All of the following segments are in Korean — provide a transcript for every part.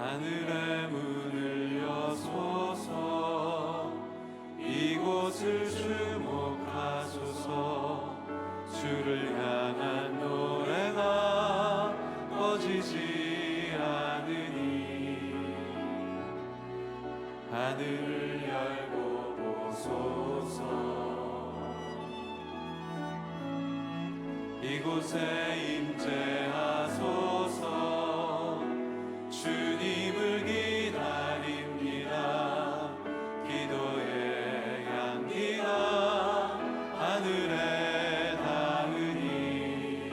하늘의 문을 여소서. 이곳을 주목하소서. 주를 향한 노래가 꺼지지 않으니 하늘을 열고 보소서. 이곳에 임재하소서. 주님을 기다립니다. 기도의 향기가 하늘에 닿으니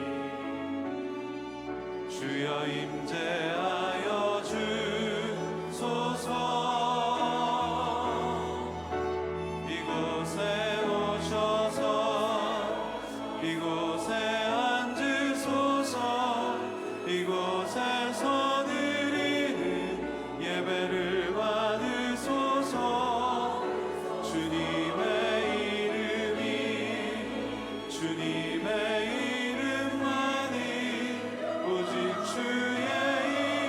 주여 임재하여 주소서. 이곳에 오셔서 이곳에 앉으소서. 이곳에서 드리는 예배를 받으소서. 주님의 이름만이 오직 주의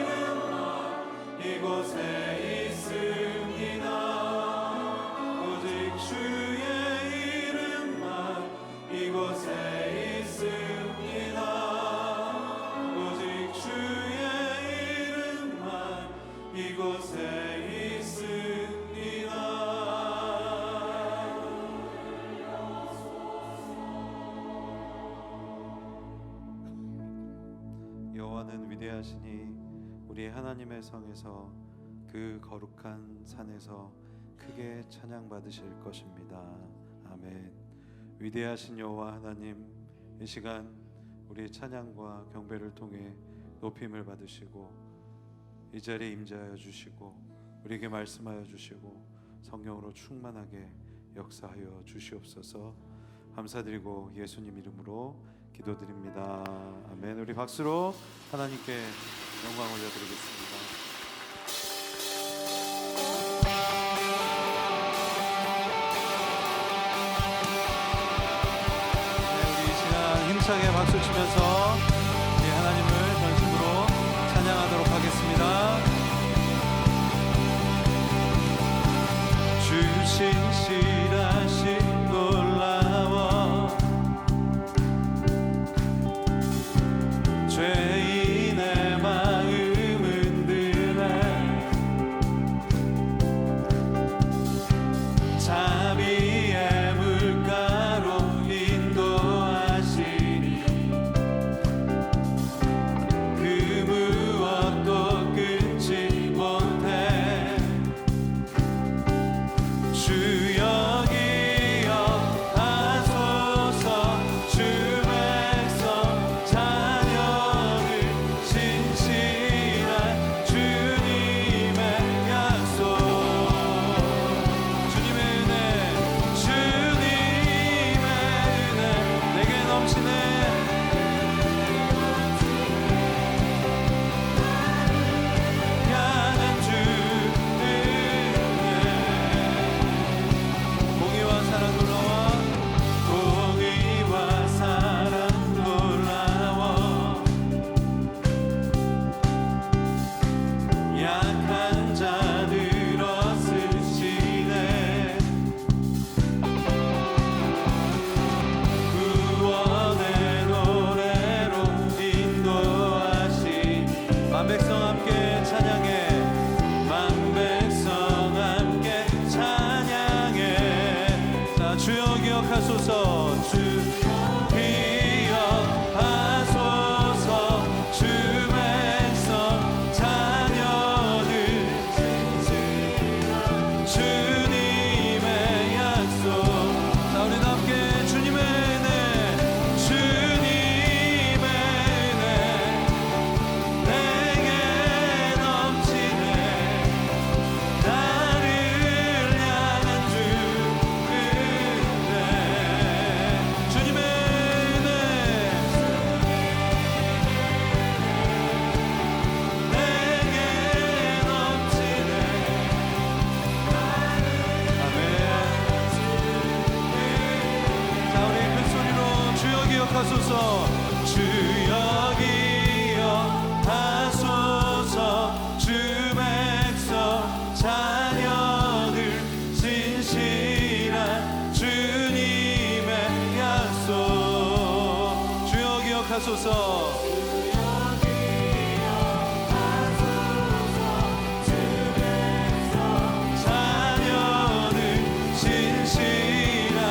이름만 이곳에 있습니다. 오직 주의 이름만 이곳에 있습니다. 오직 주의 이름만 이곳에 있습니다. 여호와는 위대하시니 우리 하나님의 성에서 그 거룩한 산에서 크게 찬양받으실 것입니다. 아멘. 위대하신 여호와 하나님, 이 시간 우리의 찬양과 경배를 통해 높임을 받으시고 이 자리에 임재하여 주시고 우리에게 말씀하여 주시고 성령으로 충만하게 역사하여 주시옵소서. 감사드리고 예수님 이름으로 기도드립니다. 아멘. 우리 박수로 하나님께 영광 올려드리겠습니다. 힘차게 박수 치면서 우리 하나님을 전심으로 찬양하도록 하겠습니다. 주 신실하신 놀라워 죄인의 마음 흔드네 자비의 물가로 인도하시니 그 무엇도 끊지 못해 주여 기억하소서. 주 백성 자녀를 신실한 주님의 약속. 주님의 은혜 내게 넘치네. 향한 주 은혜. 공의와 사랑 놀라워. 공의와 사랑 놀라워. 약한 자들 얻으시네. 구원의 노래로 인도하시니 만 백성 함께 찬양해. 만 백성 함께 찬양해. 자, 주여 기억하소서. 주 기억하소서. 주 백성 자녀들 주님의 약속. 자, 우리 함께 주님의 은혜. 주님의 은혜 내게 넘치네. 나를 향한 주 은혜. 주님의 은혜 내게 넘치네. 아멘. 자, 우리 큰 소리로 주여 기억하소서. 주여 기억하소서. 주 기억하소서. 자녀는 신실한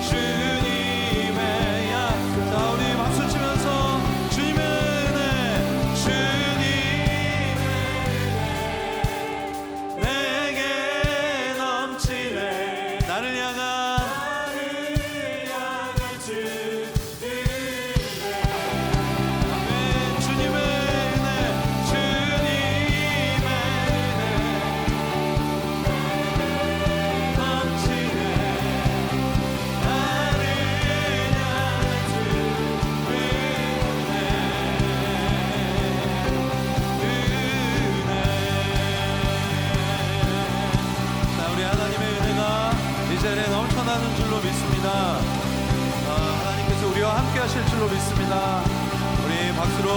주님의 약. 자, 우리 박수 치면서 주님의 은혜, 주님의 은혜 내게 넘치네. 나를 향한 주님의 아멘. 주님의 은혜, 주님의 은혜 넘치네. 나를 향한 주님의 은혜. 자, 우리 하나님의 은혜가 이 자리에 넘쳐나는 줄로 믿습니다. 하나님께서 우리와 함께 하실 줄로 믿습니다. 우리 박수로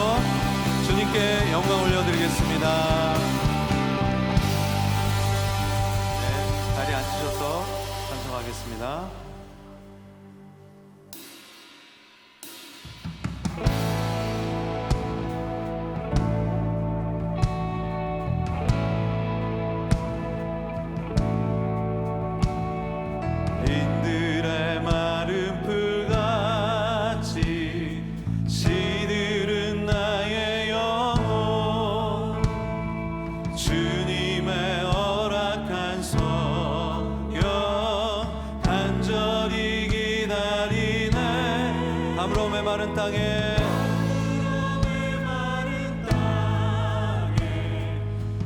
주님께 영광 올려드리겠습니다. 네, 자리에 앉으셔서 찬송하겠습니다. 인들의 마른 풀같이 시들은 나의 영혼 주님의 허락한 성령 간절히 기다리네. 담으로 메마른 땅에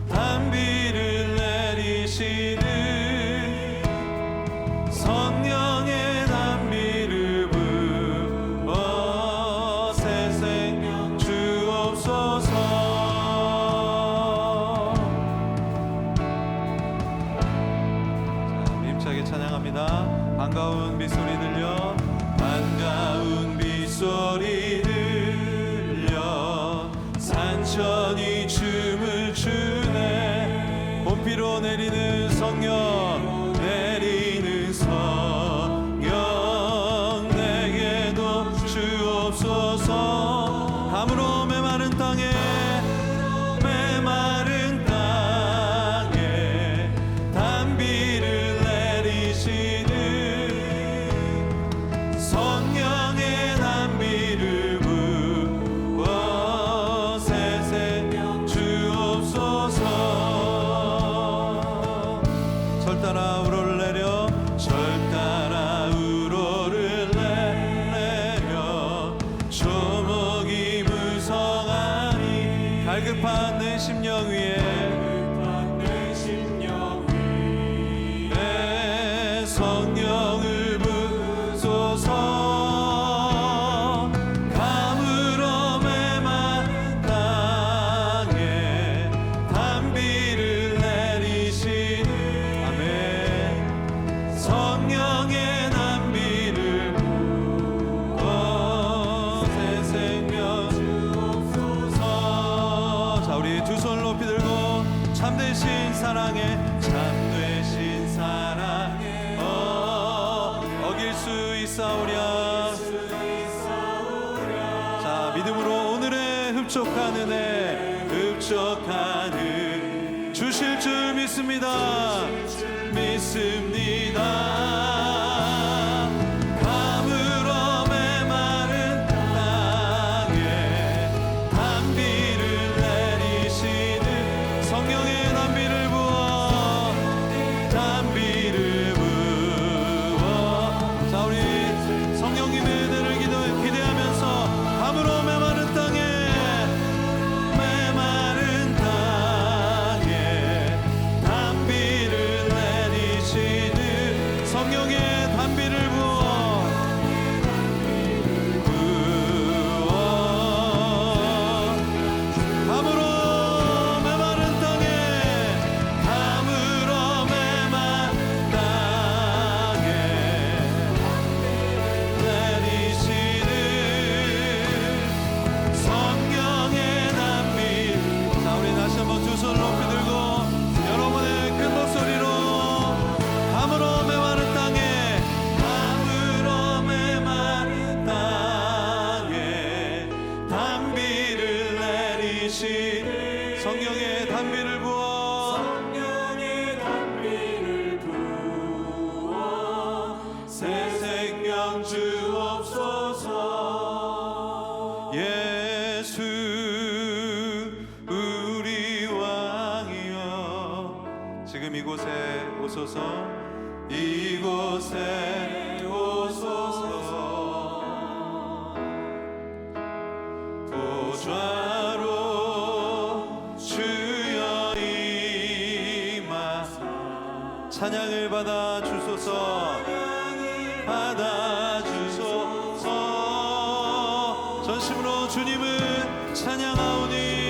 단비를 내리시는 성령의 단비를 부어 새 생명 주옵소서. 자, 힘차게 찬양합니다. 반가운 빗소리 들려, 반가운 빗소리 들려 산천이 춤을 추네. 봄비로 내리는 성령, 내리는 성령 내게도 주옵소서. 담으로 메마른 땅에, 메마른 땅에 단비를 내리시는 성령의 단비를 부어 새 생명 주옵소서. 절 따라 우러를 내려, 절 따라 우러를 내려 조목이 무성하니 갈급한 내 심령 위에 내 성령을 부소서. 가물어 메마른 땅에 단비를 내리시는 아멘. 성령의 단비를 부어 새 생명 주옵소서. 자, 우리 두 손 높이 들고 참되신 사랑에, 참되신 사랑에 어길 수 있사오랴. 자, 믿음으로 오늘의 흡족한 은혜, 흡족한 은 주실 줄 믿습니다. 믿습니다. 가물어 메마른 땅에 단비를 내리시는 성령의 단비를 부어, 단비를 부어. 자, 우리 성령님의 은혜를 기대하면서 가물어 메마른 땅에, 메마른 땅에 단비를 내리시는 왕이시니 성령의 단비를 부어 새 생명 주옵소서. 예수 우리 왕이여 지금 이곳에 오소서. 이곳에 오소서. 보좌로 주여 임하 찬양을 받아 주소서. 받아 주소서. 전심으로 주님을 찬양하오니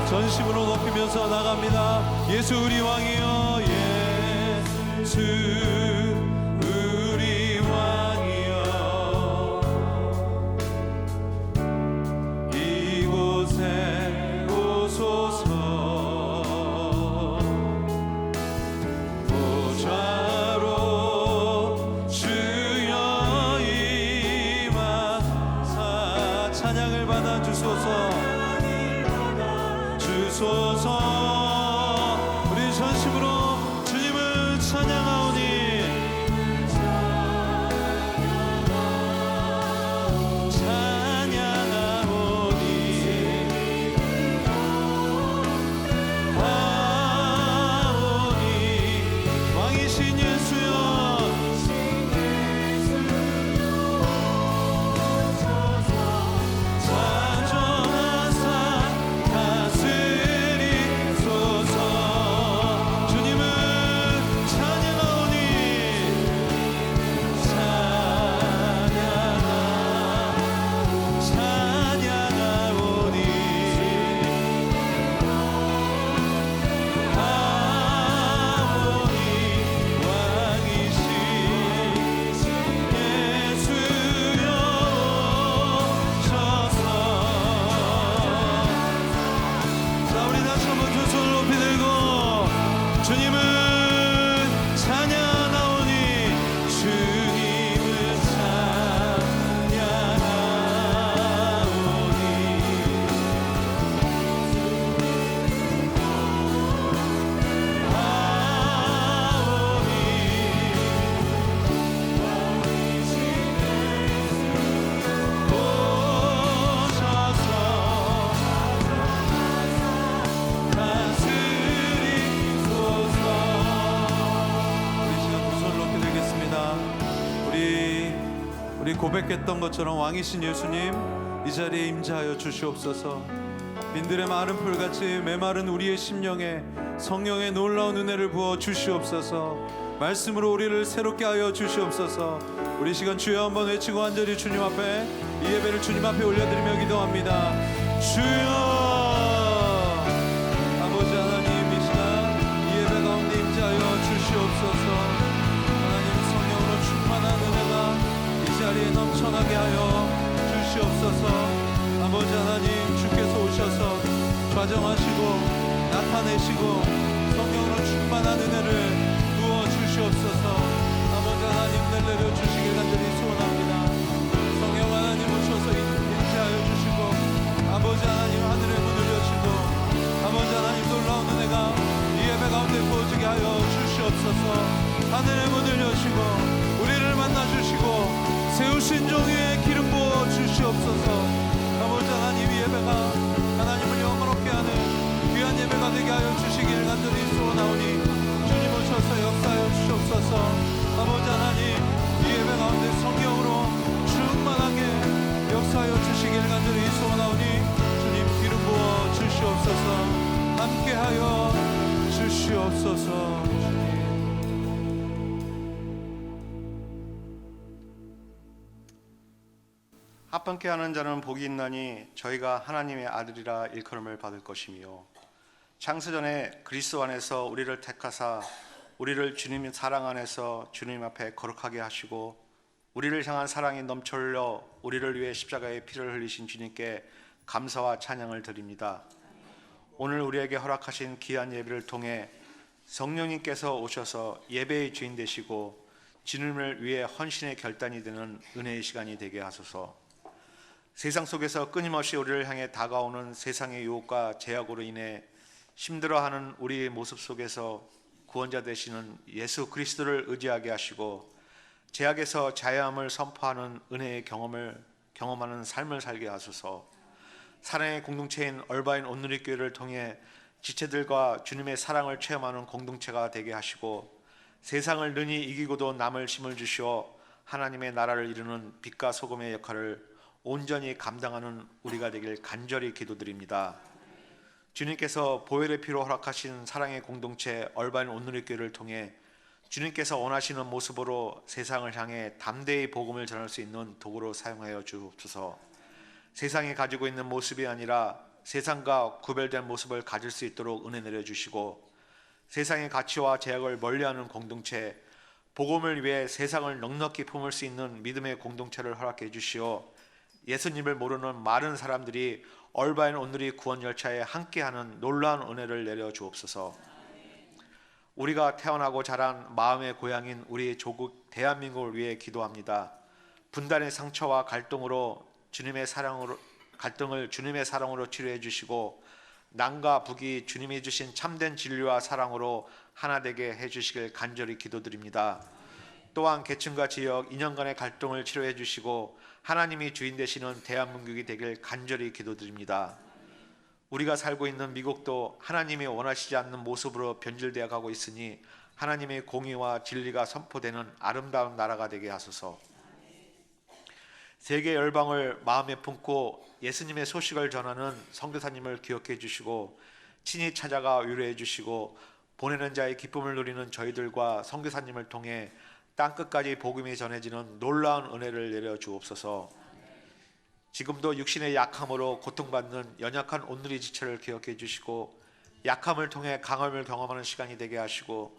전심으로 높이면서 나갑니다. 예수 우리 왕이여. 예수 우리 왕이여. 이곳에 오소서. 보좌로 주여 임하사 찬양을 받아 주소서. 우리 전심으로 주님을 찬양하오니 왕이신 예수여. 우리 고백했던 것처럼 왕이신 예수님 이 자리에 임재하여 주시옵소서. 빈들의 마른 풀같이 메마른 우리의 심령에 성령의 놀라운 은혜를 부어 주시옵소서. 말씀으로 우리를 새롭게 하여 주시옵소서. 우리 시간 주여 한번 외치고 간절히 주님 앞에 이 예배를 주님 앞에 올려드리며 기도합니다. 주여. 아버지 하나님 이 시간 이 예배 가운데 임재하여 주시옵소서. 하나님 성령으로 충만한 은혜가 이 자리에 넘쳐나게 하여 주시옵소서. 아버지 하나님 주께서 오셔서 좌정하시고 나타내시고 성령으로 충만한 은혜를 부어 주시옵소서. 아버지 하나님 내려 주시길 간절히 소원합니다. 성령 하나님 오셔서 임재하여 주시고 아버지 하나님 하늘의 문을 여시고 아버지 하나님 놀라운 은혜가 이 예배 가운데 부어지게 하여 주시옵소서. 하늘의 문을 여시고 우리를 만나 주시고 세우신 종의 기름 부어 주시옵소서. 아버지 하나님 이 예배가 하나님을 영원롭게 하는 귀한 예배가 되게 하여 주시길 간절히 소원하오니 주님 오셔서 역사하여 주시옵소서. 아버지 하나님 이 예배 가운데 성령으로 충만하게 역사하여 주시길 간절히 소원하오니 주님 기름 부어 주시옵소서. 함께하여 주시옵소서. 합함께 하는 자는 복이 있나니 저희가 하나님의 아들이라 일컬음을 받을 것이며 창세전에 그리스도 안에서 우리를 택하사 우리를 주님의 사랑 안에서 주님 앞에 거룩하게 하시고 우리를 향한 사랑이 넘쳐 흘러 우리를 위해 십자가의 피를 흘리신 주님께 감사와 찬양을 드립니다. 오늘 우리에게 허락하신 귀한 예배를 통해 성령님께서 오셔서 예배의 주인 되시고 주님을 위해 헌신의 결단이 되는 은혜의 시간이 되게 하소서. 세상 속에서 끊임없이 우리를 향해 다가오는 세상의 유혹과 제약으로 인해 힘들어하는 우리의 모습 속에서 구원자 되시는 예수 그리스도를 의지하게 하시고 제약에서 자유함을 선포하는 은혜의 경험하는 삶을 살게 하소서. 사랑의 공동체인 얼바인 온누리교회를 통해 지체들과 주님의 사랑을 체험하는 공동체가 되게 하시고 세상을 능히 이기고도 남을 힘을 주시어 하나님의 나라를 이루는 빛과 소금의 역할을 온전히 감당하는 우리가 되길 간절히 기도드립니다. 주님께서 보혈의 피로 허락하신 사랑의 공동체 얼바인 온누리교회를 통해 주님께서 원하시는 모습으로 세상을 향해 담대히 복음을 전할 수 있는 도구로 사용하여 주옵소서. 세상이 가지고 있는 모습이 아니라 세상과 구별된 모습을 가질 수 있도록 은혜 내려주시고 세상의 가치와 제약을 멀리하는 공동체, 복음을 위해 세상을 넉넉히 품을 수 있는 믿음의 공동체를 허락해 주시어 예수님을 모르는 많은 사람들이 얼바인 온누리 구원 열차에 함께하는 놀라운 은혜를 내려 주옵소서. 우리가 태어나고 자란 마음의 고향인 우리 조국 대한민국을 위해 기도합니다. 분단의 상처와 갈등을 주님의 사랑으로 치료해 주시고 남과 북이 주님이 주신 참된 진리와 사랑으로 하나 되게 해 주시길 간절히 기도드립니다. 또한 계층과 지역, 인연 간의 갈등을 치료해 주시고 하나님이 주인 되시는 대한민국이 되길 간절히 기도드립니다. 우리가 살고 있는 미국도 하나님이 원하시지 않는 모습으로 변질되어 가고 있으니 하나님의 공의와 진리가 선포되는 아름다운 나라가 되게 하소서. 세계 열방을 마음에 품고 예수님의 소식을 전하는 선교사님을 기억해 주시고 친히 찾아가 위로해 주시고 보내는 자의 기쁨을 누리는 저희들과 선교사님을 통해 땅끝까지 복음이 전해지는 놀라운 은혜를 내려 주옵소서. 지금도 육신의 약함으로 고통받는 연약한 온누리 지체를 기억해 주시고 약함을 통해 강함을 경험하는 시간이 되게 하시고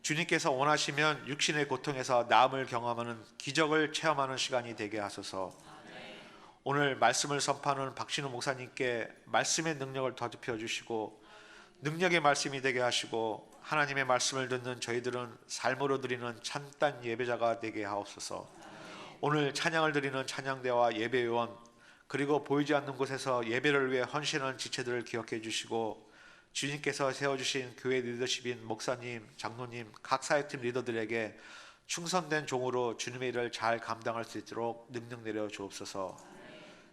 주님께서 원하시면 육신의 고통에서 나음을 경험하는 기적을 체험하는 시간이 되게 하소서. 오늘 말씀을 선포하는 박신우 목사님께 말씀의 능력을 더듬혀 주시고 능력의 말씀이 되게 하시고 하나님의 말씀을 듣는 저희들은 삶으로 드리는 참된 예배자가 되게 하옵소서. 오늘 찬양을 드리는 찬양대와 예배요원 그리고 보이지 않는 곳에서 예배를 위해 헌신하는 지체들을 기억해 주시고 주님께서 세워주신 교회 리더십인 목사님, 장로님, 각 사역팀 리더들에게 충성된 종으로 주님의 일을 잘 감당할 수 있도록 능력 내려 주옵소서.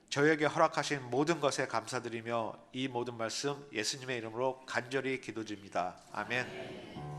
저희에게 허락하신 모든 것에 감사드리며 이 모든 말씀 예수님의 이름으로 간절히 기도드립니다. 아멘.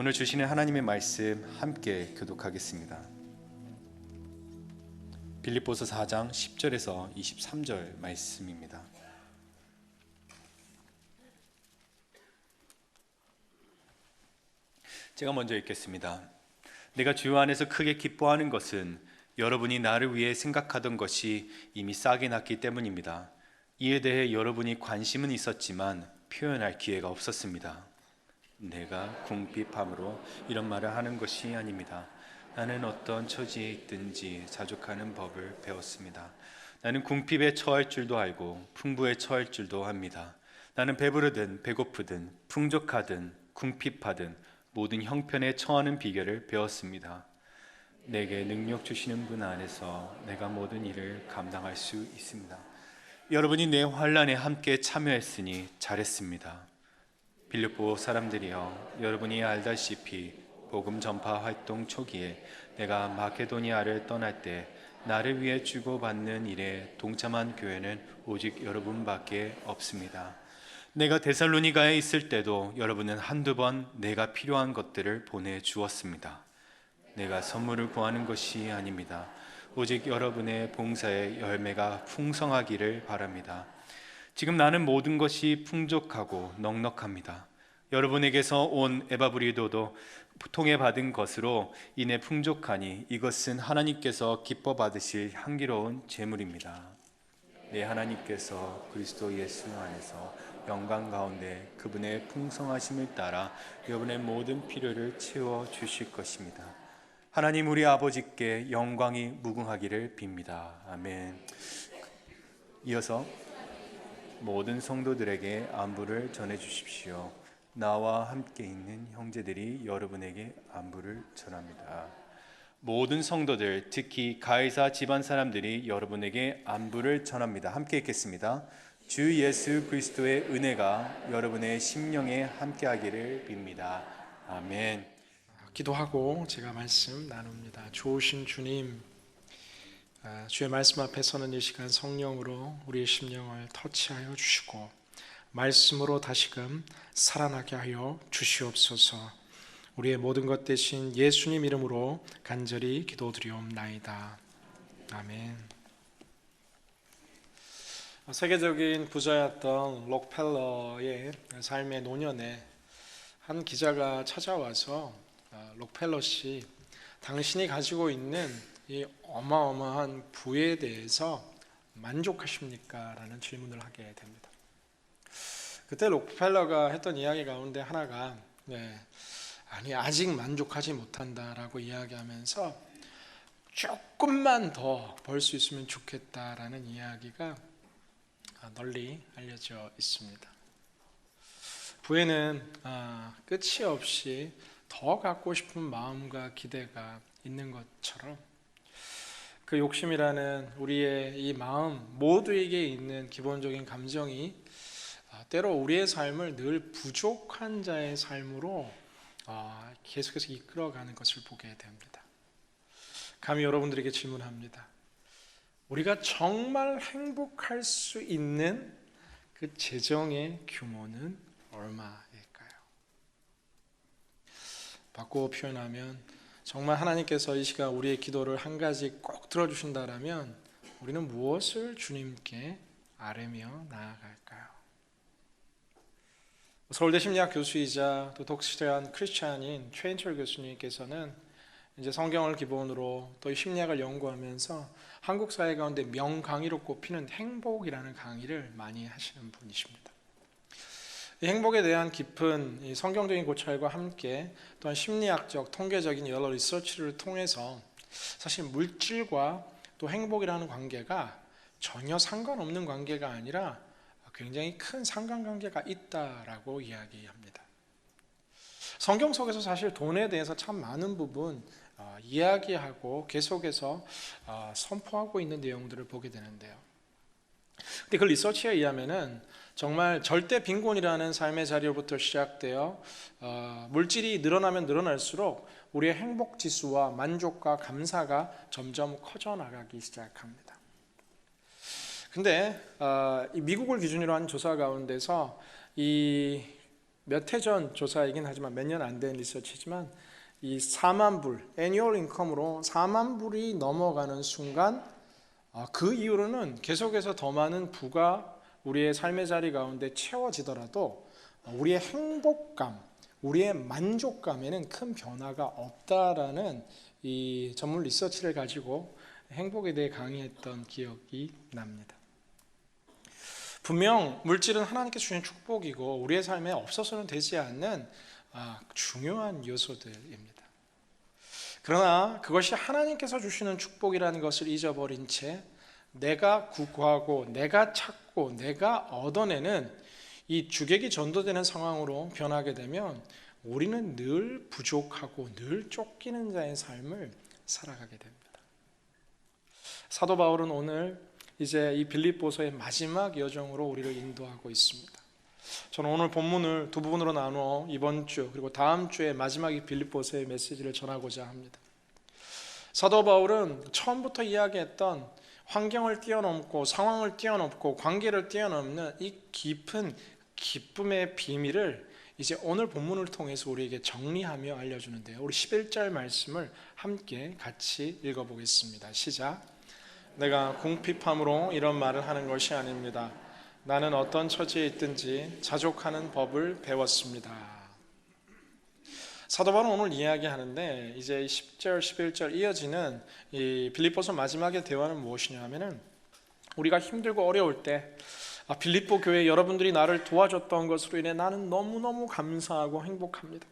오늘 주시는 하나님의 말씀 함께 교독하겠습니다. 빌립보서 4장 10절에서 23절 말씀입니다. 제가 먼저 읽겠습니다. 내가 주 안에서 크게 기뻐하는 것은 여러분이 나를 위해 생각하던 것이 이미 싹이 났기 때문입니다. 이에 대해 여러분이 관심은 있었지만 표현할 기회가 없었습니다. 내가 궁핍함으로 이런 말을 하는 것이 아닙니다. 나는 어떤 처지에 있든지 자족하는 법을 배웠습니다. 나는 궁핍에 처할 줄도 알고 풍부에 처할 줄도 합니다. 나는 배부르든 배고프든 풍족하든 궁핍하든 모든 형편에 처하는 비결을 배웠습니다. 내게 능력 주시는 분 안에서 내가 모든 일을 감당할 수 있습니다. 여러분이 내 환난에 함께 참여했으니 잘했습니다. 빌립보 사람들이여, 여러분이 알다시피 복음 전파 활동 초기에 내가 마케도니아를 떠날 때 나를 위해 주고받는 일에 동참한 교회는 오직 여러분밖에 없습니다. 내가 데살로니가에 있을 때도 여러분은 한두 번 내가 필요한 것들을 보내주었습니다. 내가 선물을 구하는 것이 아닙니다. 오직 여러분의 봉사의 열매가 풍성하기를 바랍니다. 지금 나는 모든 것이 풍족하고 넉넉합니다. 여러분에게서 온 에바브리도도 통해 받은 것으로 인해 풍족하니 이것은 하나님께서 기뻐 받으실 향기로운 제물입니다. 네, 하나님께서 그리스도 예수 안에서 영광 가운데 그분의 풍성하심을 따라 여러분의 모든 필요를 채워 주실 것입니다. 하나님 우리 아버지께 영광이 무궁하기를 빕니다. 아멘. 이어서 모든 성도들에게 안부를 전해 주십시오. 나와 함께 있는 형제들이 여러분에게 안부를 전합니다. 모든 성도들, 특히 가이사 집안 사람들이 여러분에게 안부를 전합니다. 함께 읽겠습니다. 주 예수 그리스도의 은혜가 여러분의 심령에 함께하기를 빕니다. 아멘. 기도하고 제가 말씀 나눕니다. 좋으신 주님, 주의 말씀 앞에 서는 이 시간 성령으로 우리의 심령을 터치하여 주시고 말씀으로 다시금 살아나게 하여 주시옵소서. 우리의 모든 것 대신 예수님 이름으로 간절히 기도드리옵나이다. 아멘. 세계적인 부자였던 록펠러의 삶의 노년에 한 기자가 찾아와서 록펠러 씨, 당신이 가지고 있는 이 어마어마한 부에 대해서 만족하십니까? 라는 질문을 하게 됩니다. 그때 록펠러가 했던 이야기 가운데 하나가 아니 아직 만족하지 못한다라고 이야기하면서 조금만 더 벌 수 있으면 좋겠다라는 이야기가 널리 알려져 있습니다. 부에는 끝이 없이 더 갖고 싶은 마음과 기대가 있는 것처럼 그 욕심이라는 우리의 이 마음 모두에게 있는 기본적인 감정이 때로 우리의 삶을 늘 부족한 자의 삶으로 계속해서 이끌어가는 것을 보게 됩니다. 감히 여러분들에게 질문합니다. 우리가 정말 행복할 수 있는 그 재정의 규모는 얼마일까요? 바꾸어 표현하면 정말 하나님께서 이 시간 우리의 기도를 한 가지 꼭 들어주신다라면 우리는 무엇을 주님께 아뢰며 나아갈까요? 서울대 심리학 교수이자 또 독실한 크리스찬인 최인철 교수님께서는 이제 성경을 기본으로 또 심리학을 연구하면서 한국 사회 가운데 명강의로 꼽히는 행복이라는 강의를 많이 하시는 분이십니다. 이 행복에 대한 깊은 이 성경적인 고찰과 함께 또한 심리학적, 통계적인 여러 리서치를 통해서 사실 물질과 또 행복이라는 관계가 전혀 상관없는 관계가 아니라 굉장히 큰 상관관계가 있다라고 이야기합니다. 성경 속에서 사실 돈에 대해서 참 많은 부분 이야기하고 계속해서 선포하고 있는 내용들을 보게 되는데요. 근데 그 리서치에 의하면은 정말 절대 빈곤이라는 삶의 자리로부터 시작되어 물질이 늘어나면 늘어날수록 우리의 행복 지수와 만족과 감사가 점점 커져 나가기 시작합니다. 근데 이 미국을 기준으로 한 조사 가운데서 이 몇 해 전 조사이긴 하지만 몇 년 안 된 리서치지만 이 4만 불, 애니얼 인컴으로 4만 불이 넘어가는 순간 그 이후로는 계속해서 더 많은 부가 우리의 삶의 자리 가운데 채워지더라도 우리의 행복감, 우리의 만족감에는 큰 변화가 없다라는 이 전문 리서치를 가지고 행복에 대해 강의했던 기억이 납니다. 분명 물질은 하나님께 주신 축복이고 우리의 삶에 없어서는 되지 않는 중요한 요소들입니다. 그러나 그것이 하나님께서 주시는 축복이라는 것을 잊어버린 채 내가 구하고 내가 찾고 내가 얻어내는 이 주객이 전도되는 상황으로 변하게 되면 우리는 늘 부족하고 늘 쫓기는 자의 삶을 살아가게 됩니다. 사도 바울은 오늘 이제 이 빌립보서의 마지막 여정으로 우리를 인도하고 있습니다. 저는 오늘 본문을 두 부분으로 나누어 이번 주 그리고 다음 주에 마지막 이 빌립보서의 메시지를 전하고자 합니다. 사도 바울은 처음부터 이야기했던 환경을 뛰어넘고 상황을 뛰어넘고 관계를 뛰어넘는 이 깊은 기쁨의 비밀을 이제 오늘 본문을 통해서 우리에게 정리하며 알려주는데요. 우리 11절 말씀을 함께 같이 읽어보겠습니다. 시작. 내가 궁핍함으로 이런 말을 하는 것이 아닙니다. 나는 어떤 처지에 있든지 자족하는 법을 배웠습니다. 사도 바울은 오늘 이야기하는데 이제 10절, 11절 이어지는 이 빌립보서 마지막의 대화는 무엇이냐 하면은 우리가 힘들고 어려울 때 빌립보 교회 여러분들이 나를 도와줬던 것으로 인해 나는 너무너무 감사하고 행복합니다.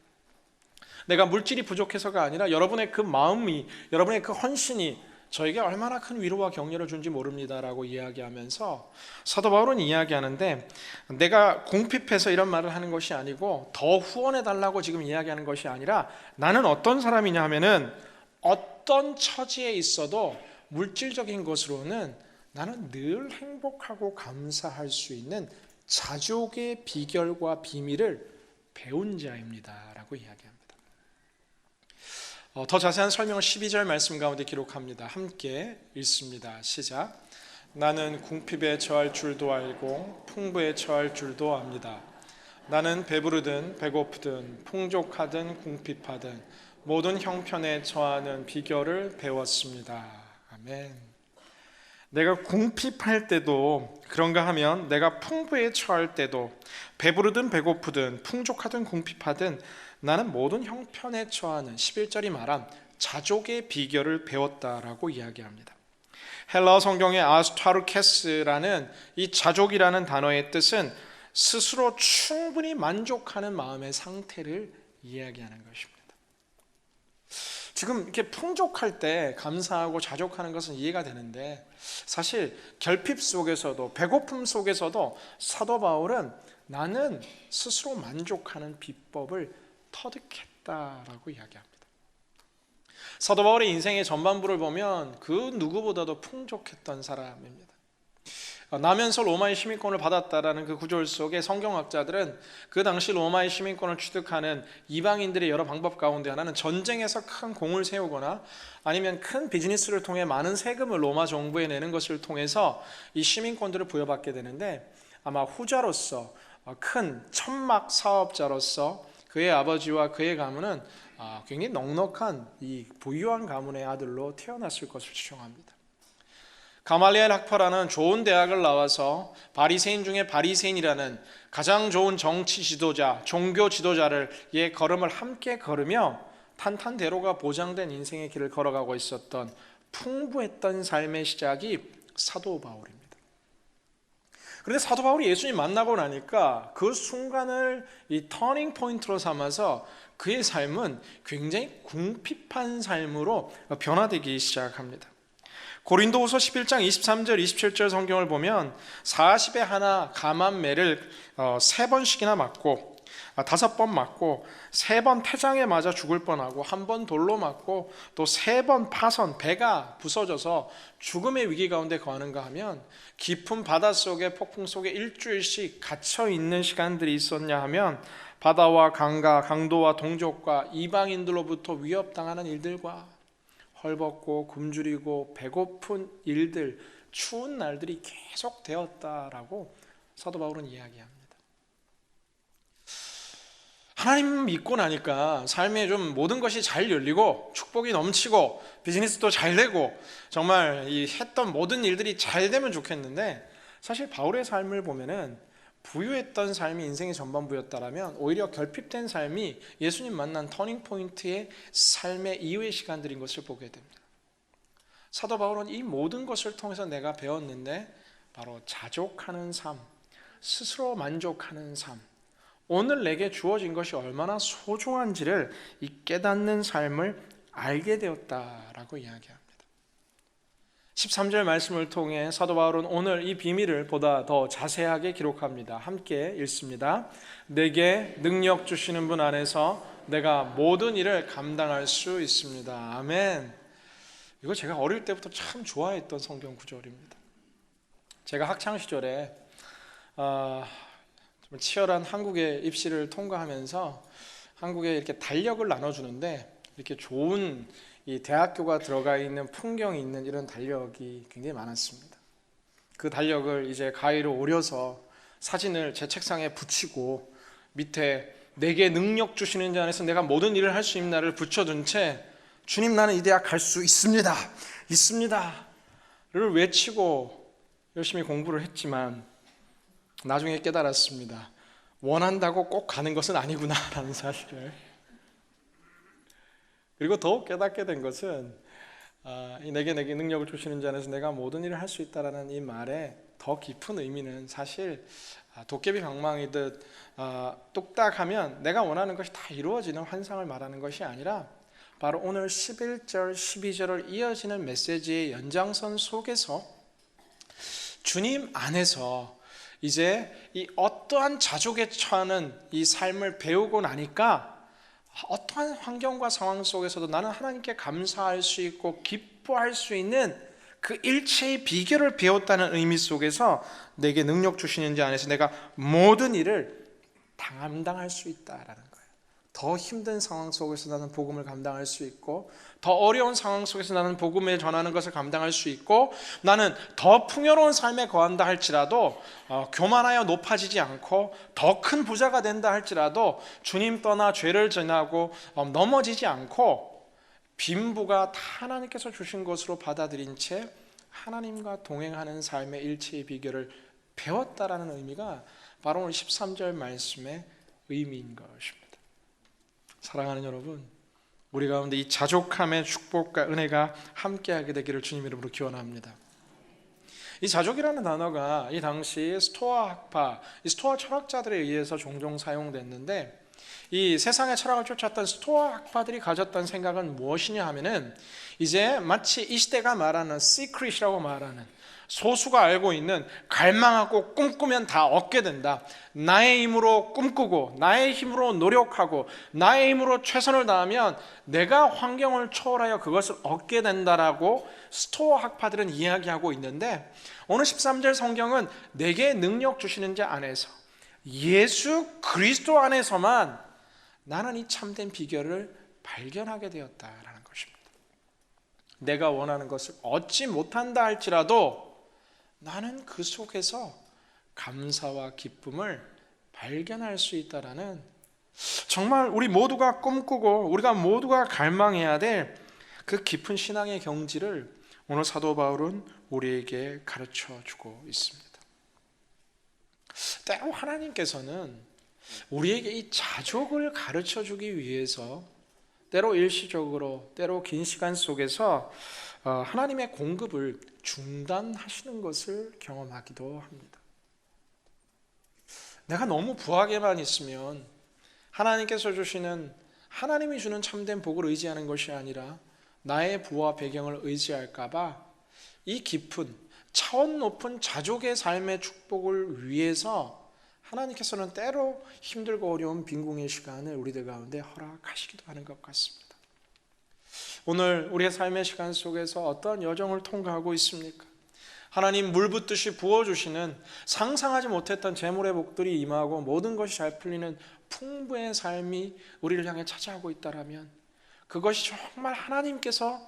내가 물질이 부족해서가 아니라 여러분의 그 마음이, 여러분의 그 헌신이 저에게 얼마나 큰 위로와 격려를 준지 모릅니다라고 이야기하면서 사도 바울은 이야기하는데 내가 궁핍해서 이런 말을 하는 것이 아니고 더 후원해 달라고 지금 이야기하는 것이 아니라 나는 어떤 사람이냐 하면은 어떤 처지에 있어도 물질적인 것으로는 나는 늘 행복하고 감사할 수 있는 자족의 비결과 비밀을 배운 자입니다 라고 이야기합니다. 더 자세한 설명을 12절 말씀 가운데 기록합니다. 함께 읽습니다. 시작. 나는 궁핍에 처할 줄도 알고 풍부에 처할 줄도 압니다. 나는 배부르든 배고프든 풍족하든 궁핍하든 모든 형편에 처하는 비결을 배웠습니다. 아멘. 내가 궁핍할 때도 그런가 하면 내가 풍부에 처할 때도 배부르든 배고프든 풍족하든 궁핍하든 나는 모든 형편에 처하는 11절이 말한 자족의 비결을 배웠다라고 이야기합니다. 헬라어 성경의 아스타르케스라는 이 자족이라는 단어의 뜻은 스스로 충분히 만족하는 마음의 상태를 이야기하는 것입니다. 지금 이렇게 풍족할 때 감사하고 자족하는 것은 이해가 되는데 사실 결핍 속에서도 배고픔 속에서도 사도 바울은 나는 스스로 만족하는 비법을 터득했다라고 이야기합니다. 사도 바울의 인생의 전반부를 보면 그 누구보다도 풍족했던 사람입니다. 나면서 로마의 시민권을 받았다라는 그 구절 속에 성경학자들은 그 당시 로마의 시민권을 취득하는 이방인들의 여러 방법 가운데 하나는 전쟁에서 큰 공을 세우거나 아니면 큰 비즈니스를 통해 많은 세금을 로마 정부에 내는 것을 통해서 이 시민권들을 부여받게 되는데 아마 후자로서 큰 천막 사업자로서 그의 아버지와 그의 가문은 굉장히 넉넉한 이 부유한 가문의 아들로 태어났을 것을 추정합니다. 가말리엘 학파라는 좋은 대학을 나와서 바리새인 중에 바리새인이라는 가장 좋은 정치 지도자, 종교 지도자를 의 걸음을 함께 걸으며 탄탄대로가 보장된 인생의 길을 걸어가고 있었던 풍부했던 삶의 시작이 사도 바울입니다. 그런데 사도 바울이 예수님 만나고 나니까 그 순간을 이 터닝 포인트로 삼아서 그의 삶은 굉장히 궁핍한 삶으로 변화되기 시작합니다. 고린도후서 11장 23절 27절 성경을 보면 40에 하나 감암매를 3번씩이나 맞고 5번 맞고 3번 태장에 맞아 죽을 뻔하고 1번 돌로 맞고 또 3번 파선 배가 부서져서 죽음의 위기 가운데 거하는가 하면 깊은 바닷속에 폭풍 속에 일주일씩 갇혀 있는 시간들이 있었냐 하면 바다와 강과 강도와 동족과 이방인들로부터 위협당하는 일들과 헐벗고 굶주리고 배고픈 일들, 추운 날들이 계속 되었다라고 사도 바울은 이야기합니다. 하나님 믿고 나니까 삶에 좀 모든 것이 잘 열리고 축복이 넘치고 비즈니스도 잘 되고 정말 이 했던 모든 일들이 잘 되면 좋겠는데, 사실 바울의 삶을 보면은 부유했던 삶이 인생의 전반부였다라면 오히려 결핍된 삶이 예수님 만난 터닝 포인트의 삶의 이후의 시간들인 것을 보게 됩니다. 사도 바울은 이 모든 것을 통해서 내가 배웠는데 바로 자족하는 삶, 스스로 만족하는 삶, 오늘 내게 주어진 것이 얼마나 소중한지를 이 깨닫는 삶을 알게 되었다라고 이야기합니다. 13절 말씀을 통해 사도 바울은 오늘 이 비밀을 보다 더 자세하게 기록합니다. 함께 읽습니다. 내게 능력 주시는 분 안에서 내가 모든 일을 감당할 수 있습니다. 아멘. 이거 제가 어릴 때부터 참 좋아했던 성경 구절입니다. 제가 학창 시절에 정말 치열한 한국의 입시를 통과하면서 한국에 이렇게 달력을 나눠주는데, 이렇게 좋은 이 대학교가 들어가 있는 풍경이 있는 이런 달력이 굉장히 많았습니다. 그 달력을 이제 가위로 오려서 사진을 제 책상에 붙이고 밑에 내게 능력 주시는 자 안에서 내가 모든 일을 할 수 있나를 붙여둔 채 주님 나는 이 대학 갈 수 있습니다. 를 외치고 열심히 공부를 했지만 나중에 깨달았습니다. 원한다고 꼭 가는 것은 아니구나라는 사실을. 그리고 더욱 깨닫게 된 것은 내게 능력을 주시는 자 안에서 내가 모든 일을 할 수 있다라는 이 말의 더 깊은 의미는 사실 도깨비 방망이듯 뚝딱하면 내가 원하는 것이 다 이루어지는 환상을 말하는 것이 아니라 바로 오늘 11절, 12절을 이어지는 메시지의 연장선 속에서 주님 안에서 이제 이 어떠한 자족에 처하는 이 삶을 배우고 나니까 어떠한 환경과 상황 속에서도 나는 하나님께 감사할 수 있고 기뻐할 수 있는 그 일체의 비결을 배웠다는 의미 속에서 내게 능력 주시는 자 안에서 내가 모든 일을 감당할 수 있다라는 거예요. 더 힘든 상황 속에서 나는 복음을 감당할 수 있고, 더 어려운 상황 속에서 나는 복음을 전하는 것을 감당할 수 있고, 나는 더 풍요로운 삶에 거한다 할지라도 교만하여 높아지지 않고 더 큰 부자가 된다 할지라도 주님 떠나 죄를 전하고 넘어지지 않고 빈부가 다 하나님께서 주신 것으로 받아들인 채 하나님과 동행하는 삶의 일체의 비결을 배웠다라는 의미가 바로 오늘 13절 말씀의 의미인 것입니다. 사랑하는 여러분, 우리 가운데 이 자족함의 축복과 은혜가 함께하게 되기를 주님 이름으로 기원합니다. 이 자족이라는 단어가 이 당시 스토아 학파, 이 스토아 철학자들에 의해서 종종 사용됐는데, 이 세상의 철학을 쫓았던 스토아 학파들이 가졌던 생각은 무엇이냐 하면은 이제 마치 이 시대가 말하는 시크릿이라고 말하는, 소수가 알고 있는 갈망하고 꿈꾸면 다 얻게 된다, 나의 힘으로 꿈꾸고 나의 힘으로 노력하고 나의 힘으로 최선을 다하면 내가 환경을 초월하여 그것을 얻게 된다라고 스토아 학파들은 이야기하고 있는데, 오늘 13절 성경은 내게 능력 주시는 자 안에서, 예수 그리스도 안에서만 나는 이 참된 비결을 발견하게 되었다라는 것입니다. 내가 원하는 것을 얻지 못한다 할지라도 나는 그 속에서 감사와 기쁨을 발견할 수 있다라는, 정말 우리 모두가 꿈꾸고 우리가 모두가 갈망해야 될 그 깊은 신앙의 경지를 오늘 사도 바울은 우리에게 가르쳐 주고 있습니다. 때로 하나님께서는 우리에게 이 자족을 가르쳐 주기 위해서 때로 일시적으로, 때로 긴 시간 속에서 하나님의 공급을 중단하시는 것을 경험하기도 합니다. 내가 너무 부하게만 있으면 하나님께서 주시는, 하나님이 주는 참된 복을 의지하는 것이 아니라 나의 부와 배경을 의지할까 봐 이 깊은 차원 높은 자족의 삶의 축복을 위해서 하나님께서는 때로 힘들고 어려운 빈궁의 시간을 우리들 가운데 허락하시기도 하는 것 같습니다. 오늘 우리의 삶의 시간 속에서 어떤 여정을 통과하고 있습니까? 하나님 물 붓듯이 부어주시는 상상하지 못했던 재물의 복들이 임하고 모든 것이 잘 풀리는 풍부의 삶이 우리를 향해 찾아오고 있다면 그것이 정말 하나님께서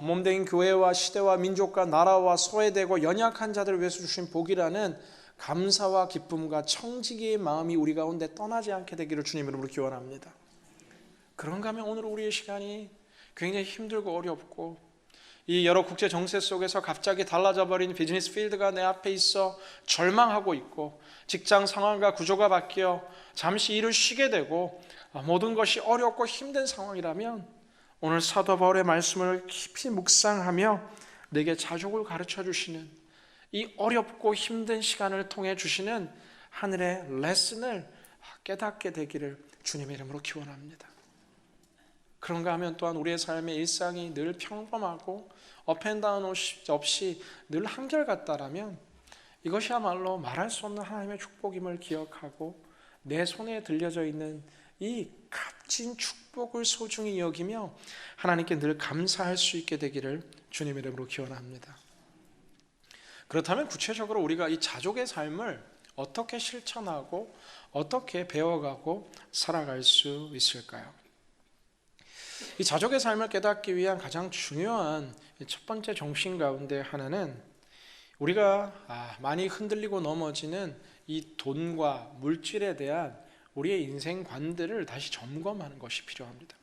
몸된 교회와 시대와 민족과 나라와 소외되고 연약한 자들을 위해서 주신 복이라는 감사와 기쁨과 청지기의 마음이 우리 가운데 떠나지 않게 되기를 주님 이름으로 기원합니다. 그런가 하면 오늘 우리의 시간이 굉장히 힘들고 어렵고 이 여러 국제 정세 속에서 갑자기 달라져 버린 비즈니스 필드가 내 앞에 있어 절망하고 있고 직장 상황과 구조가 바뀌어 잠시 일을 쉬게 되고 모든 것이 어렵고 힘든 상황이라면 오늘 사도 바울의 말씀을 깊이 묵상하며 내게 자족을 가르쳐 주시는 이 어렵고 힘든 시간을 통해 주시는 하늘의 레슨을 깨닫게 되기를 주님의 이름으로 기원합니다. 그런가 하면 또한 우리의 삶의 일상이 늘 평범하고 업앤다운 없이 늘 한결같다라면 이것이야말로 말할 수 없는 하나님의 축복임을 기억하고 내 손에 들려져 있는 이 값진 축복을 소중히 여기며 하나님께 늘 감사할 수 있게 되기를 주님의 이름으로 기원합니다. 그렇다면 구체적으로 우리가 이 자족의 삶을 어떻게 실천하고 어떻게 배워가고 살아갈 수 있을까요? 이 자족의 삶을 깨닫기 위한 가장 중요한 첫 번째 정신 가운데 하나는 우리가 많이 흔들리고 넘어지는 이 돈과 물질에 대한 우리의 인생관들을 다시 점검하는 것이 필요합니다.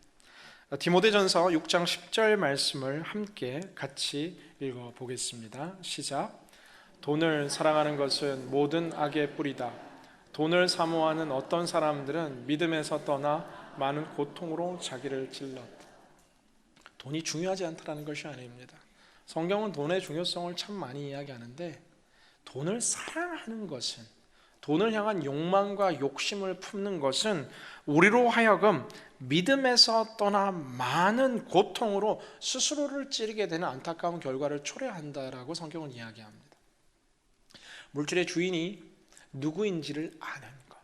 디모데전서 6장 10절 말씀을 함께 같이 읽어보겠습니다. 시작. 돈을 사랑하는 것은 모든 악의 뿌리다. 돈을 사모하는 어떤 사람들은 믿음에서 떠나 많은 고통으로 자기를 찔렀다. 돈이 중요하지 않다는 것이 아닙니다. 성경은 돈의 중요성을 참 많이 이야기하는데 돈을 사랑하는 것은, 돈을 향한 욕망과 욕심을 품는 것은 우리로 하여금 믿음에서 떠나 많은 고통으로 스스로를 찌르게 되는 안타까운 결과를 초래한다라고 성경은 이야기합니다. 물질의 주인이 누구인지를 아는 것,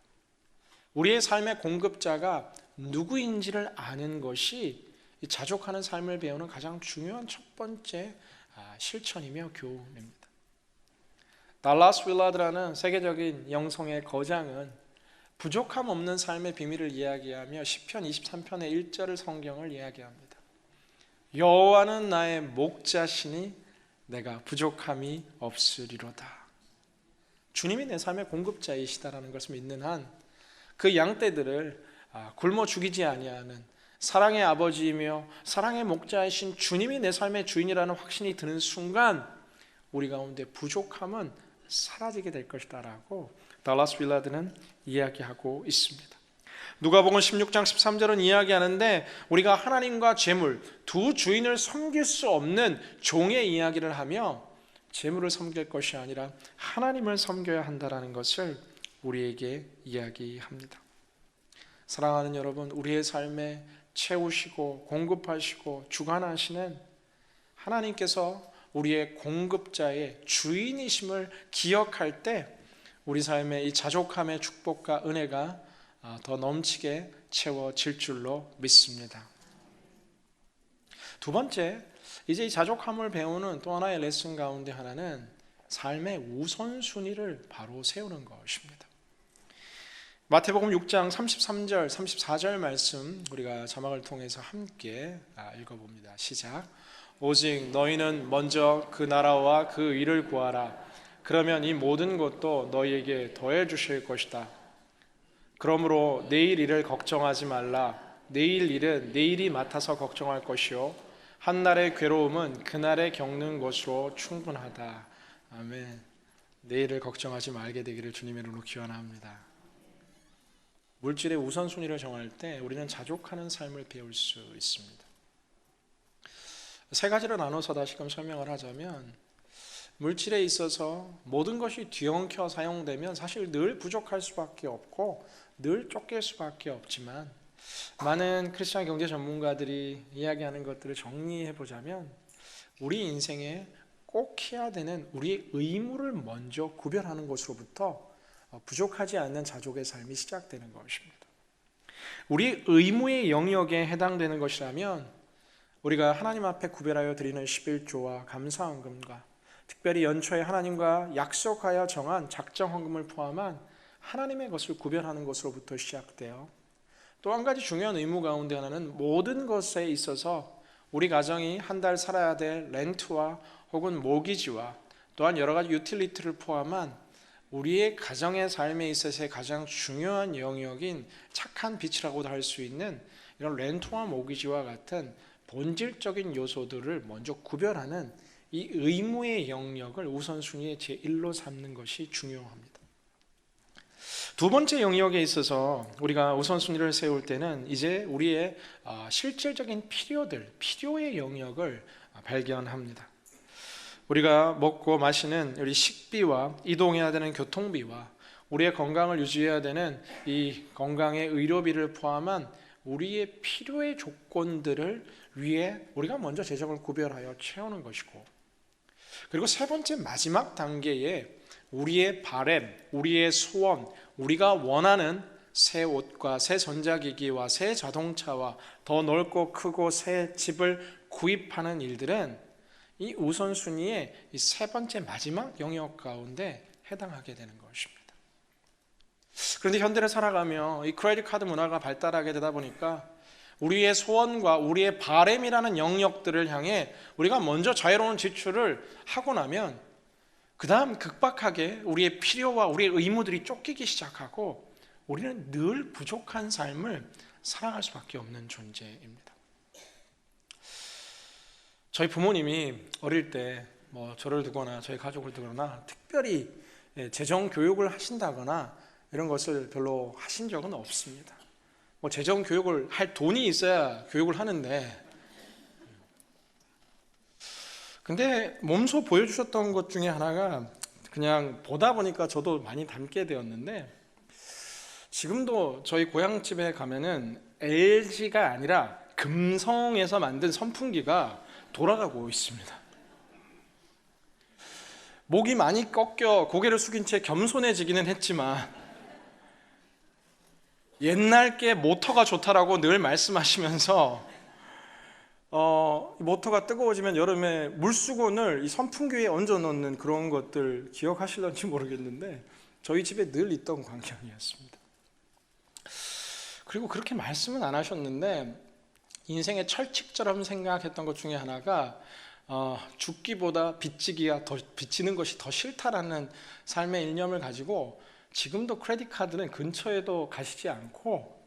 우리의 삶의 공급자가 누구인지를 아는 것이 자족하는 삶을 배우는 가장 중요한 첫 번째 실천이며 교훈입니다. 달라스 윌라드라는 세계적인 영성의 거장은 부족함 없는 삶의 비밀을 이야기하며 시편 23편의 1절을 성경을 이야기합니다. 여호와는 나의 목자시니 내가 부족함이 없으리로다. 주님이 내 삶의 공급자이시다라는 것을 믿는 한 그 양떼들을 굶어 죽이지 아니하는 사랑의 아버지이며 사랑의 목자이신 주님이 내 삶의 주인이라는 확신이 드는 순간 우리 가운데 부족함은 사라지게 될 것이다 라고 달라스 윌라드는 이야기하고 있습니다. 누가복음 16장 13절은 이야기하는데 우리가 하나님과 재물 두 주인을 섬길 수 없는 종의 이야기를 하며 재물을 섬길 것이 아니라 하나님을 섬겨야 한다는 것을 우리에게 이야기합니다. 사랑하는 여러분, 우리의 삶에 채우시고 공급하시고 주관하시는 하나님께서 우리의 공급자의 주인이심을 기억할 때 우리 삶의 이 자족함의 축복과 은혜가 더 넘치게 채워질 줄로 믿습니다. 두 번째, 이제 이 자족함을 배우는 또 하나의 레슨 가운데 하나는 삶의 우선순위를 바로 세우는 것입니다. 마태복음 6장 33절, 34절 말씀 우리가 자막을 통해서 함께 읽어봅니다. 시작. 오직 너희는 먼저 그 나라와 그 의를 구하라. 그러면 이 모든 것도 너희에게 더해 주실 것이다. 그러므로 내일 일을 걱정하지 말라. 내일 일은 내일이 맡아서 걱정할 것이요 한날의 괴로움은 그날에 겪는 것으로 충분하다. 아멘. 내일을 걱정하지 말게 되기를 주님의 이름으로 기원합니다. 물질의 우선순위를 정할 때 우리는 자족하는 삶을 배울 수 있습니다. 세 가지로 나눠서 다시금 설명을 하자면 물질에 있어서 모든 것이 뒤엉켜 사용되면 사실 늘 부족할 수밖에 없고 늘 쫓길 수밖에 없지만 많은 크리스천 경제 전문가들이 이야기하는 것들을 정리해 보자면 우리 인생에 꼭 해야 되는 우리의 의무를 먼저 구별하는 것으로부터 부족하지 않는 자족의 삶이 시작되는 것입니다. 우리 의무의 영역에 해당되는 것이라면 우리가 하나님 앞에 구별하여 드리는 11조와 감사헌금과 특별히 연초에 하나님과 약속하여 정한 작정헌금을 포함한 하나님의 것을 구별하는 것으로부터 시작되어 또 한 가지 중요한 의무 가운데 하나는 모든 것에 있어서 우리 가정이 한 달 살아야 될 렌트와 혹은 모기지와 또한 여러 가지 유틸리티를 포함한 우리의 가정의 삶에 있어서의 가장 중요한 영역인 착한 빛이라고도 할 수 있는 이런 렌트와 모기지와 같은 본질적인 요소들을 먼저 구별하는 이 의무의 영역을 우선순위의 제1로 삼는 것이 중요합니다. 두 번째 영역에 있어서 우리가 우선순위를 세울 때는 이제 우리의 실질적인 필요의 영역을 발견합니다. 우리가 먹고 마시는 우리 식비와 이동해야 되는 교통비와 우리의 건강을 유지해야 되는 이 건강의 의료비를 포함한 우리의 필요의 조건들을 위해 우리가 먼저 재정을 구별하여 채우는 것이고, 그리고 세 번째 마지막 단계에 우리의 바램, 우리의 소원, 우리가 원하는 새 옷과 새 전자기기와 새 자동차와 더 넓고 크고 새 집을 구입하는 일들은 이 우선순위의 이 세 번째 마지막 영역 가운데 해당하게 되는 것입니다. 그런데 현대를 살아가며 이 크레딧 카드 문화가 발달하게 되다 보니까 우리의 소원과 우리의 바램이라는 영역들을 향해 우리가 먼저 자유로운 지출을 하고 나면 그 다음 급박하게 우리의 필요와 우리의 의무들이 쫓기기 시작하고 우리는 늘 부족한 삶을 살아갈 수밖에 없는 존재입니다. 저희 부모님이 어릴 때 저를 두거나 저희 가족을 두거나 특별히 재정 교육을 하신다거나 이런 것을 별로 하신 적은 없습니다. 재정 교육을 할 돈이 있어야 교육을 하는데, 근데 몸소 보여주셨던 것 중에 하나가 그냥 보다 보니까 저도 많이 닮게 되었는데, 지금도 저희 고향집에 가면은 LG가 아니라 금성에서 만든 선풍기가 돌아가고 있습니다. 목이 많이 꺾여 고개를 숙인 채 겸손해지기는 했지만 옛날 게 모터가 좋다라고 늘 말씀하시면서 모터가 뜨거워지면 여름에 물수건을 이 선풍기에 얹어 넣는 그런 것들 기억하실런지 모르겠는데 저희 집에 늘 있던 광경이었습니다. 그리고 그렇게 말씀은 안 하셨는데 인생의 철칙처럼 생각했던 것 중에 하나가 죽기보다 빚지는 것이 더 싫다라는 삶의 일념을 가지고 지금도 크레딧 카드는 근처에도 가시지 않고,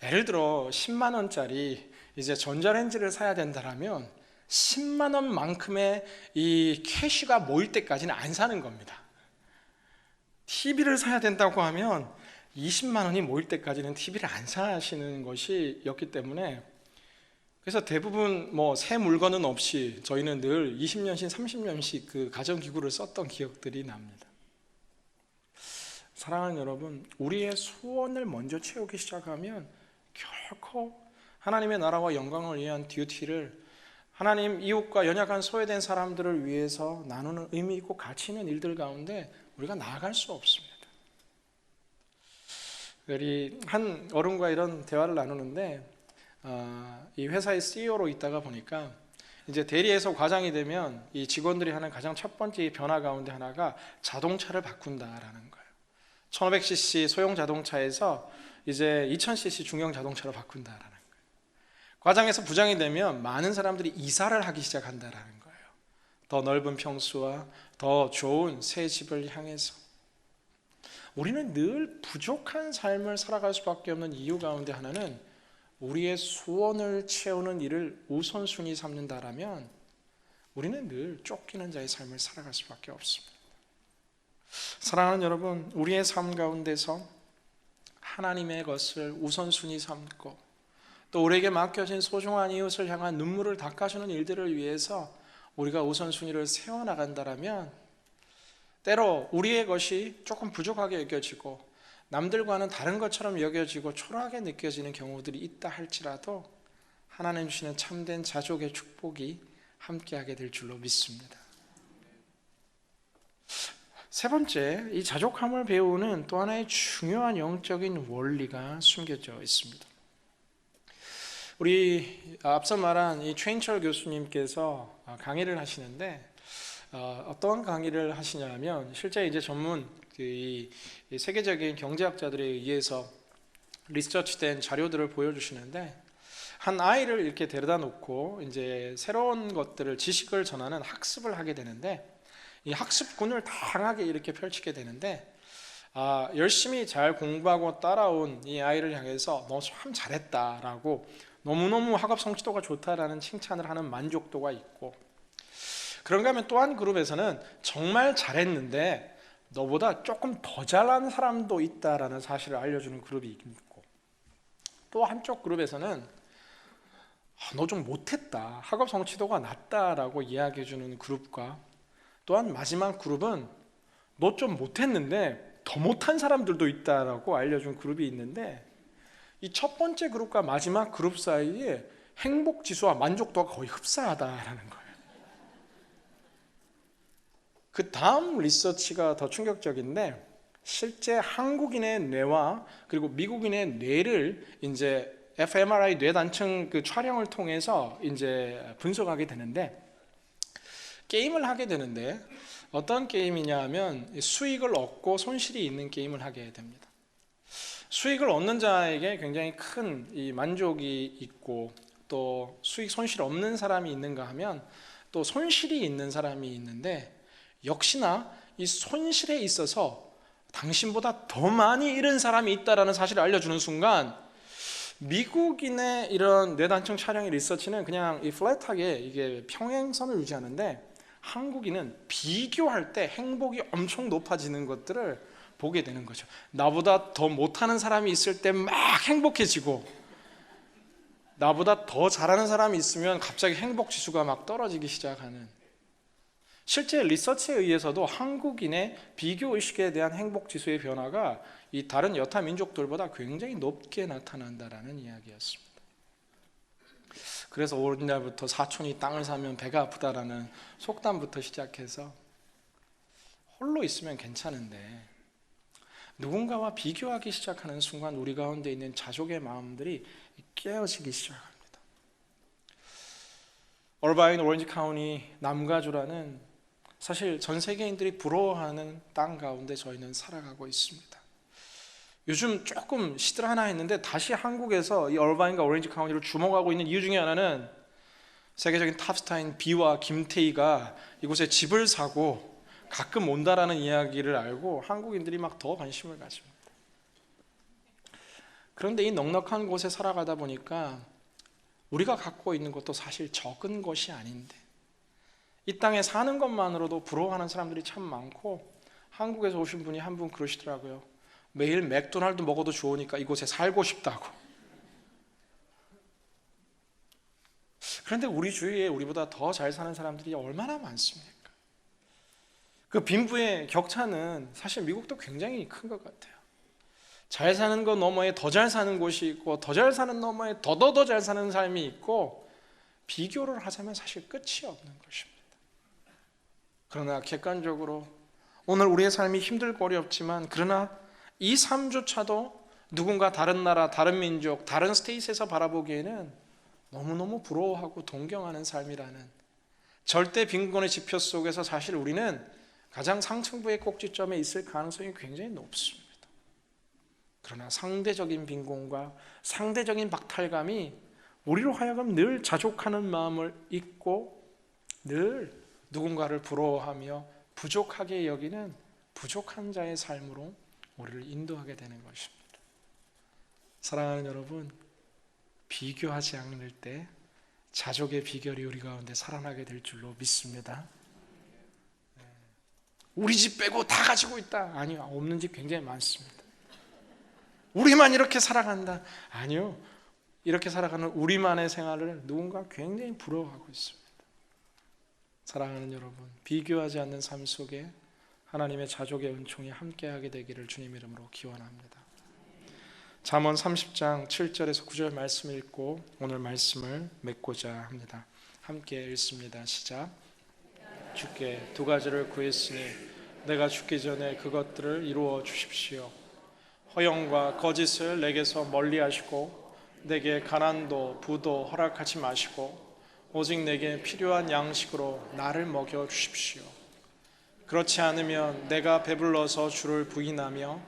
예를 들어 10만 원짜리 이제 전자레인지를 사야 된다라면 10만 원만큼의 이 캐시가 모일 때까지는 안 사는 겁니다. TV를 사야 된다고 하면 20만 원이 모일 때까지는 TV를 안 사시는 것이었기 때문에, 그래서 대부분 새 물건은 없이 저희는 늘 20년씩 30년씩 그 가전기구를 썼던 기억들이 납니다. 사랑하는 여러분, 우리의 소원을 먼저 채우기 시작하면 결코 하나님의 나라와 영광을 위한 듀티를, 하나님 이웃과 연약한 소외된 사람들을 위해서 나누는 의미 있고 가치 있는 일들 가운데 우리가 나아갈 수 없습니다. 우리 한 어른과 이런 대화를 나누는데 이 회사의 CEO로 있다가 보니까 이제 대리에서 과장이 되면 이 직원들이 하는 가장 첫 번째 변화 가운데 하나가 자동차를 바꾼다라는 거예요. 1500cc 소형 자동차에서 이제 2000cc 중형 자동차로 바꾼다라는 거예요. 과장에서 부장이 되면 많은 사람들이 이사를 하기 시작한다라는 거예요. 더 넓은 평수와 더 좋은 새 집을 향해서. 우리는 늘 부족한 삶을 살아갈 수밖에 없는 이유 가운데 하나는 우리의 소원을 채우는 일을 우선순위 삼는다라면 우리는 늘 쫓기는 자의 삶을 살아갈 수밖에 없습니다. 사랑하는 여러분, 우리의 삶 가운데서 하나님의 것을 우선순위 삼고 또 우리에게 맡겨진 소중한 이웃을 향한 눈물을 닦아주는 일들을 위해서 우리가 우선순위를 세워나간다라면 때로 우리의 것이 조금 부족하게 여겨지고 남들과는 다른 것처럼 여겨지고 초라하게 느껴지는 경우들이 있다 할지라도 하나님 주시는 참된 자족의 축복이 함께하게 될 줄로 믿습니다. 세 번째, 이 자족함을 배우는 또 하나의 중요한 영적인 원리가 숨겨져 있습니다. 우리 앞서 말한 이 최인철 교수님께서 강의를 하시는데 어떤 강의를 하시냐면 실제 이제 전문 이 세계적인 경제학자들에 의해서 리서치된 자료들을 보여주시는데 한 아이를 이렇게 데려다 놓고 이제 새로운 것들을 지식을 전하는 학습을 하게 되는데 이 학습군을 다양하게 이렇게 펼치게 되는데 열심히 잘 공부하고 따라온 이 아이를 향해서 너 참 잘했다라고 너무너무 학업 성취도가 좋다라는 칭찬을 하는 만족도가 있고, 그런가 하면 또 한 그룹에서는 정말 잘했는데 너보다 조금 더 잘하는 사람도 있다라는 사실을 알려주는 그룹이 있고, 또 한쪽 그룹에서는 너 좀 못했다, 학업 성취도가 낮다라고 이야기해주는 그룹과, 또한 마지막 그룹은 너 좀 못했는데 더 못한 사람들도 있다라고 알려준 그룹이 있는데, 이 첫 번째 그룹과 마지막 그룹 사이에 행복 지수와 만족도가 거의 흡사하다라는 거예요. 그 다음 리서치가 더 충격적인데, 실제 한국인의 뇌와 그리고 미국인의 뇌를 이제 fMRI 뇌단층 그 촬영을 통해서 이제 분석하게 되는데, 게임을 하게 되는데 어떤 게임이냐 하면 수익을 얻고 손실이 있는 게임을 하게 됩니다. 수익을 얻는 자에게 굉장히 큰 이 만족이 있고, 또 수익 손실 없는 사람이 있는가 하면 또 손실이 있는 사람이 있는데, 역시나 이 손실에 있어서 당신보다 더 많이 잃은 사람이 있다라는 사실을 알려주는 순간, 미국인의 이런 뇌단층 촬영의 리서치는 그냥 이 플랫하게 이게 평행선을 유지하는데, 한국인은 비교할 때 행복이 엄청 높아지는 것들을 보게 되는 거죠. 나보다 더 못하는 사람이 있을 때 막 행복해지고, 나보다 더 잘하는 사람이 있으면 갑자기 행복 지수가 막 떨어지기 시작하는, 실제 리서치에 의해서도 한국인의 비교 의식에 대한 행복 지수의 변화가 이 다른 여타 민족들보다 굉장히 높게 나타난다라는 이야기였습니다. 그래서 오늘날부터 사촌이 땅을 사면 배가 아프다라는 속담부터 시작해서 홀로 있으면 괜찮은데 누군가와 비교하기 시작하는 순간 우리 가운데 있는 자족의 마음들이 깨어지기 시작합니다. 얼바인 오렌지 카운티 남가주라는, 사실 전 세계인들이 부러워하는 땅 가운데 저희는 살아가고 있습니다. 요즘 조금 시들하나 했는데 다시 한국에서 이 얼바인과 오렌지 카운티를 주목하고 있는 이유 중에 하나는, 세계적인 탑스타인 비와 김태희가 이곳에 집을 사고 가끔 온다라는 이야기를 알고 한국인들이 막 더 관심을 가집니다. 그런데 이 넉넉한 곳에 살아가다 보니까 우리가 갖고 있는 것도 사실 적은 것이 아닌데, 이 땅에 사는 것만으로도 부러워하는 사람들이 참 많고, 한국에서 오신 분이 한 분 그러시더라고요. 매일 맥도날드 먹어도 좋으니까 이곳에 살고 싶다고. 그런데 우리 주위에 우리보다 더 잘 사는 사람들이 얼마나 많습니까? 그 빈부의 격차는 사실 미국도 굉장히 큰 것 같아요. 잘 사는 것 너머에 더 잘 사는 곳이 있고, 더 잘 사는 너머에 더 잘 사는 삶이 있고, 비교를 하자면 사실 끝이 없는 것입니다. 그러나 객관적으로 오늘 우리의 삶이 힘들고 어렵지만, 그러나 이 삶조차도 누군가 다른 나라, 다른 민족, 다른 스테이트에서 바라보기에는 너무너무 부러워하고 동경하는 삶이라는 절대 빈곤의 지표 속에서 사실 우리는 가장 상층부의 꼭지점에 있을 가능성이 굉장히 높습니다. 그러나 상대적인 빈곤과 상대적인 박탈감이 우리로 하여금 늘 자족하는 마음을 잊고 늘 누군가를 부러워하며 부족하게 여기는 부족한 자의 삶으로 우리를 인도하게 되는 것입니다. 사랑하는 여러분, 비교하지 않을 때 자족의 비결이 우리 가운데 살아나게 될 줄로 믿습니다. 우리 집 빼고 다 가지고 있다. 아니요, 없는 집 굉장히 많습니다. 우리만 이렇게 살아간다. 아니요, 이렇게 살아가는 우리만의 생활을 누군가 굉장히 부러워하고 있습니다. 사랑하는 여러분, 비교하지 않는 삶 속에 하나님의 자족의 은총이 함께하게 되기를 주님 이름으로 기원합니다. 잠언 30장 7절에서 9절 말씀을 읽고 오늘 말씀을 맺고자 합니다. 함께 읽습니다. 시작. 주께 두 가지를 구했으니 내가 죽기 전에 그것들을 이루어 주십시오. 허영과 거짓을 내게서 멀리 하시고 내게 가난도 부도 허락하지 마시고 오직 내게 필요한 양식으로 나를 먹여 주십시오. 그렇지 않으면 내가 배불러서 주를 부인하며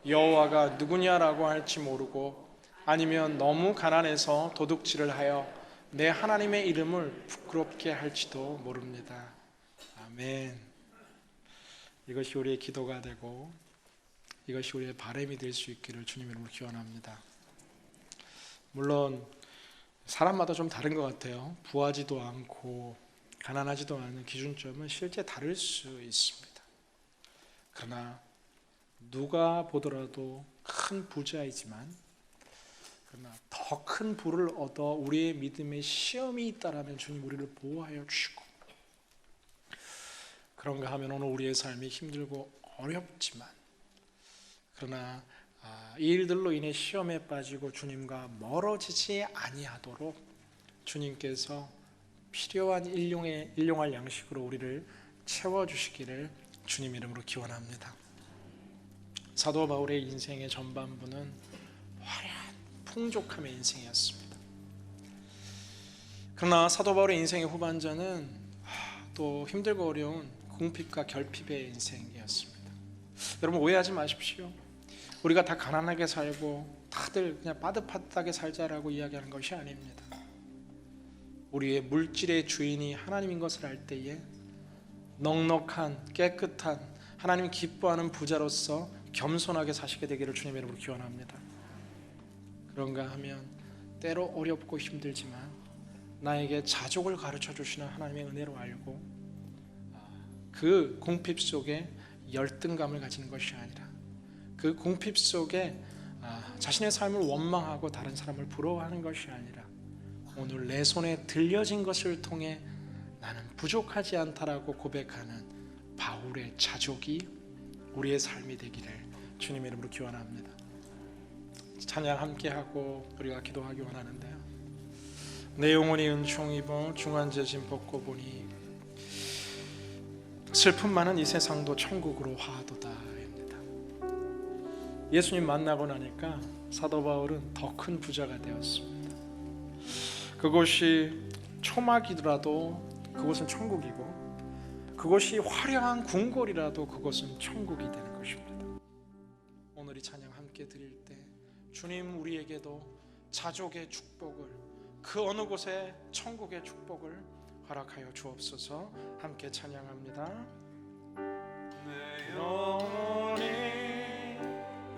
여호와가 누구냐라고 할지 모르고, 아니면 너무 가난해서 도둑질을 하여 내 하나님의 이름을 부끄럽게 할지도 모릅니다. 아멘. 이것이 우리의 기도가 되고 이것이 우리의 바람이 될 수 있기를 주님 이름으로 기원합니다. 물론 사람마다 좀 다른 것 같아요. 부하지도 않고 가난하지도 않은 기준점은 실제 다를 수 있습니다. 그러나 누가 보더라도 큰 부자이지만 그러나 더 큰 부를 얻어 우리의 믿음에 시험이 있다라면 주님 우리를 보호하여 주시고, 그런가 하면 오늘 우리의 삶이 힘들고 어렵지만 그러나 이 일들로 인해 시험에 빠지고 주님과 멀어지지 아니하도록 주님께서 필요한 일용할 양식으로 우리를 채워주시기를 주님 이름으로 기원합니다. 사도 바울의 인생의 전반부는 화려한 풍족함의 인생이었습니다. 그러나 사도 바울의 인생의 후반전은 또 힘들고 어려운 궁핍과 결핍의 인생이었습니다. 여러분 오해하지 마십시오. 우리가 다 가난하게 살고 다들 그냥 빠듯빠듯하게 살자라고 이야기하는 것이 아닙니다. 우리의 물질의 주인이 하나님인 것을 알 때에 넉넉한 깨끗한 하나님 기뻐하는 부자로서 겸손하게 사시게 되기를 주님의 이름으로 기원합니다. 그런가 하면 때로 어렵고 힘들지만 나에게 자족을 가르쳐 주시는 하나님의 은혜로 알고 그 궁핍 속에 열등감을 가지는 것이 아니라 그 궁핍 속에 자신의 삶을 원망하고 다른 사람을 부러워하는 것이 아니라 오늘 내 손에 들려진 것을 통해 나는 부족하지 않다라고 고백하는 바울의 자족이 우리의 삶이 되기를 주님의 이름으로 기원합니다. 찬양 함께하고 우리가 기도하기 원하는데요. 내 영혼이 은총 입어 중환자 짐 벗고 보니 슬픔 많은 이 세상도 천국으로 화하도다입니다. 예수님 만나고 나니까 사도 바울은 더 큰 부자가 되었습니다. 그곳이 초막이더라도 그곳은 천국이고 그곳이 화려한 궁궐이라도 그곳은 천국이 되는 것입니다. 오늘 이 찬양 함께 드릴 때 주님 우리에게도 자족의 축복을, 그 어느 곳에 천국의 축복을 허락하여 주옵소서. 함께 찬양합니다. 내 영혼이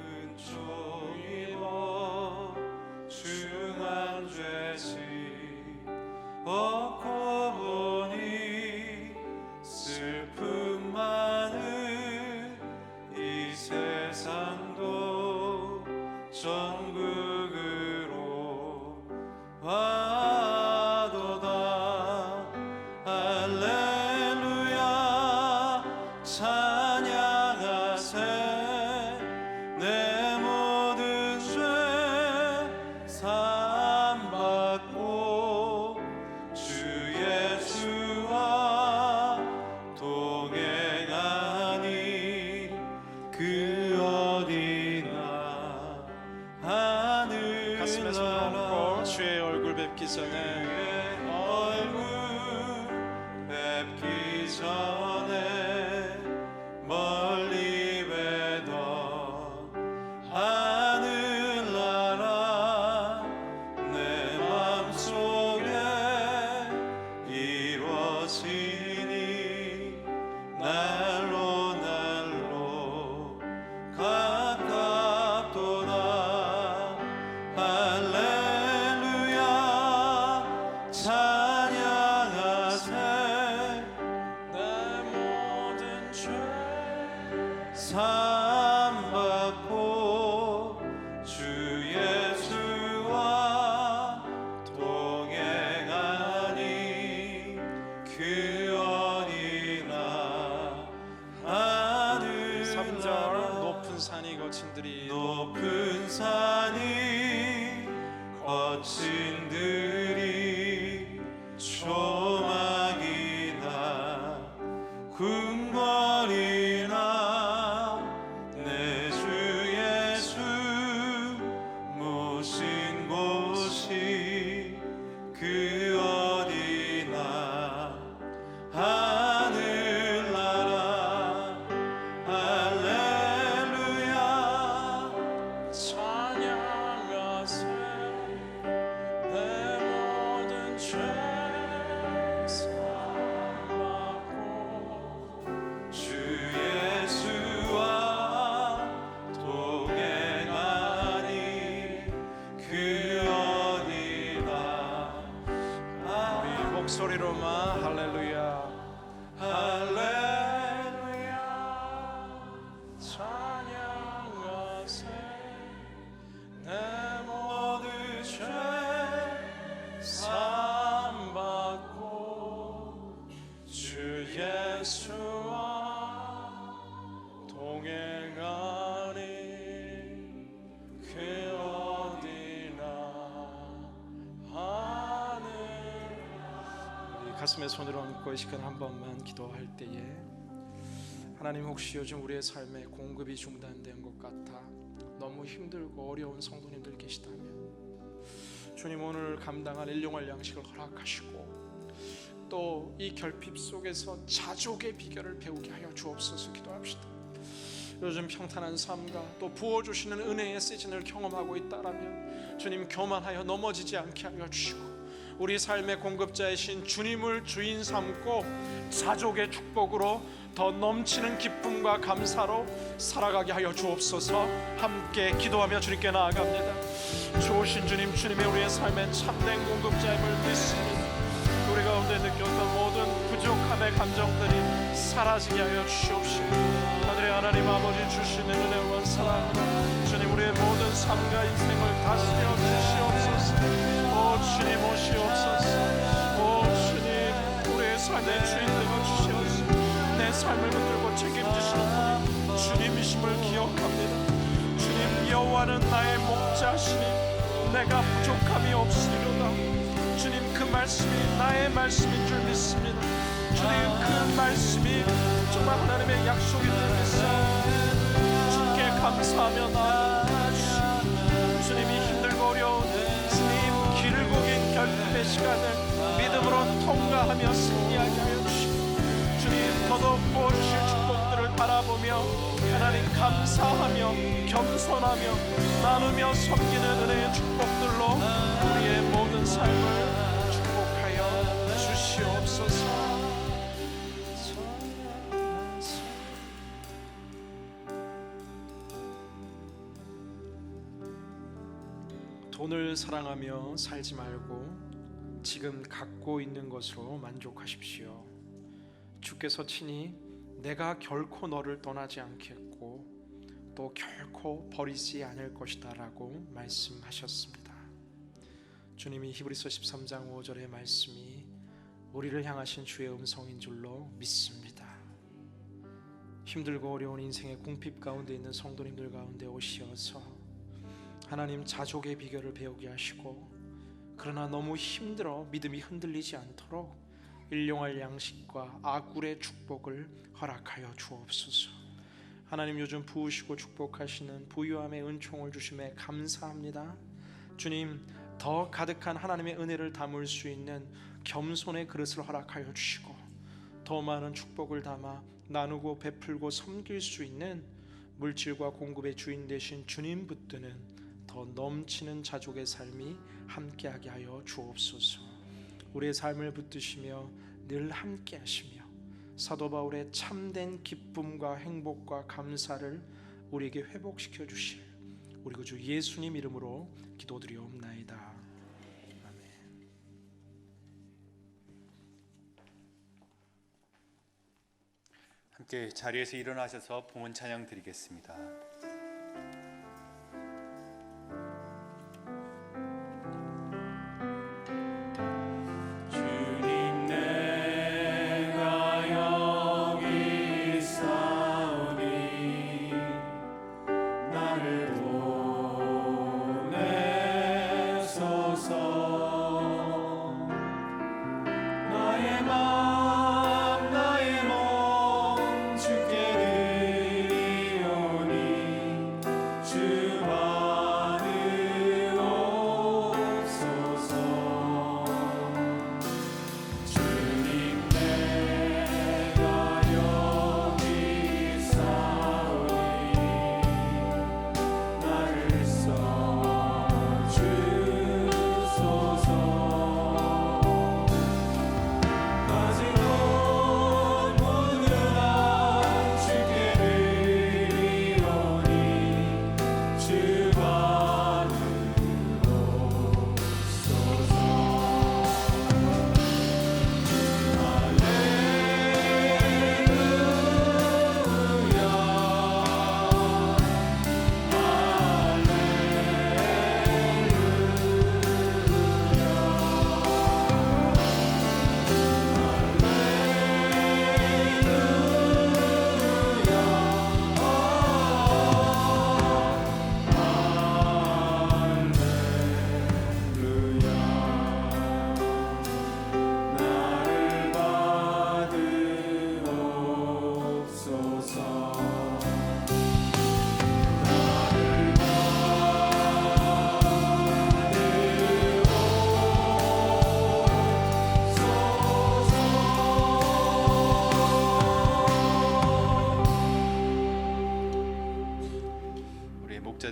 은총 입어 중한 죄짐 벗고 보니 슬픔 많은 이 세상도 천국으로 화도다. 할렐루야 찬양하세. 내 모든 죄 사함받고 주 예수와 동행하니 그 어디나 하늘 가슴에 손 얹고 주의 얼굴 뵙기 전에 얼굴 뵙기 전에 멀리 뵈던 하늘나라 내 맘속에 이루어지니 날로 날로 가깝도다. 할렐루야 찬양하세. 내 모든 죄 사함받고 주 예수와 동행하니 그 어디나 하늘 3절 높은 산이 거친들이 높은 산이 거친 들이 초막이나 궁궐이나 내 주 예수 모신 곳이 그 어디나 하늘나라. 할렐루야 찬양하세. 내 모든 죄 사함받고 주 예수와 로마 할렐루야 할렐루야 찬양하세 내 모든 죄 사함받고 주 예수와 동행하니 그 어디나 하늘. 우리 가슴에 손을 얹고 이 시간 한 번만 기도할 때에 하나님, 혹시 요즘 우리의 삶에 공급이 중단된 것 같아 너무 힘들고 어려운 성도님들 계시다면 주님, 오늘 감당할 일용할 양식을 허락하시고 또 이 결핍 속에서 자족의 비결을 배우게 하여 주옵소서. 기도합시다. 요즘 평탄한 삶과 또 부어주시는 은혜의 시즌을 경험하고 있다라면 주님, 교만하여 넘어지지 않게 하여 주시고 우리 삶의 공급자이신 주님을 주인 삼고 자족의 축복으로 더 넘치는 기쁨과 감사로 살아가게 하여 주옵소서. 함께 기도하며 주님께 나아갑니다. 좋으신 주님, 주님의 우리의 삶의 참된 공급자임을 믿습니다. 우리 가운데 느꼈던 모든 부족함의 감정들이 사라지게 하여 주시옵시고 하늘의 하나님 아버지 주시는 은혜와 사랑으로 주님, 우리의 모든 삶과 인생을 다스려 주시옵소서. 오 주님, 오시옵소서. 오 주님, 우리의 삶의 주인 되어 주시옵소서. 내 삶을 붙들고 책임지시는 분이 주님이심을 기억합니다. 주님, 여호와는 나의 목자시니 내가 부족함이 없으리로다. 주님, 그 말씀이 나의 말씀인 줄 믿습니다. 주님, 그 말씀이 정말 하나님의 약속인 줄 믿습니다. 주님께 감사하며 나아가시고 주님이 힘들고 어려운 주님 길고 긴 결핍의 시간을 믿음으로 통과하며 승리하게 하여 주시고 주님, 더더욱 부어주실 축복들을 바라보며 하나님 감사하며 겸손하며 나누며 섬기는 은혜의 축복들로 우리의 모든 삶을 축복하여 주시옵소서. 돈을 사랑하며 살지 말고 지금 갖고 있는 것으로 만족하십시오. 주께서 친히 내가 결코 너를 떠나지 않겠고 또 결코 버리지 않을 것이다 라고 말씀하셨습니다. 주님이 히브리서 13장 5절의 말씀이 우리를 향하신 주의 음성인 줄로 믿습니다. 힘들고 어려운 인생의 궁핍 가운데 있는 성도님들 가운데 오시어서 하나님 자족의 비결을 배우게 하시고 그러나 너무 힘들어 믿음이 흔들리지 않도록 일용할 양식과 아굴의 축복을 허락하여 주옵소서. 하나님, 요즘 부으시고 축복하시는 부유함의 은총을 주심에 감사합니다. 주님, 더 가득한 하나님의 은혜를 담을 수 있는 겸손의 그릇을 허락하여 주시고 더 많은 축복을 담아 나누고 베풀고 섬길 수 있는 물질과 공급의 주인 되신 주님 붙드는 더 넘치는 자족의 삶이 함께하게 하여 주옵소서. 우리의 삶을 붙드시며 늘 함께 하시며 사도 바울의 참된 기쁨과 행복과 감사를 우리에게 회복시켜 주실 우리 구주 예수님 이름으로 기도드리옵나이다. 아멘. 함께 자리에서 일어나셔서 봉헌 찬양 드리겠습니다. 나의 몸 주께 드리오니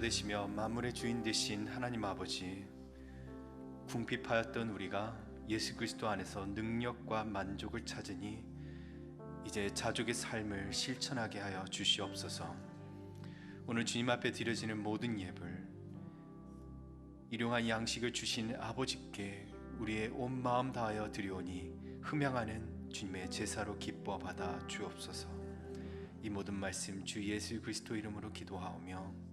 되시며 만물의 주인 되신 하나님 아버지, 궁핍하였던 우리가 예수 그리스도 안에서 능력과 만족을 찾으니 이제 자족의 삶을 실천하게 하여 주시옵소서. 오늘 주님 앞에 드려지는 모든 예물, 일용할 양식을 주신 아버지께 우리의 온 마음 다하여 드리오니 흠양하는 주님의 제사로 기뻐 받아 주옵소서. 이 모든 말씀 주 예수 그리스도 이름으로 기도하오며,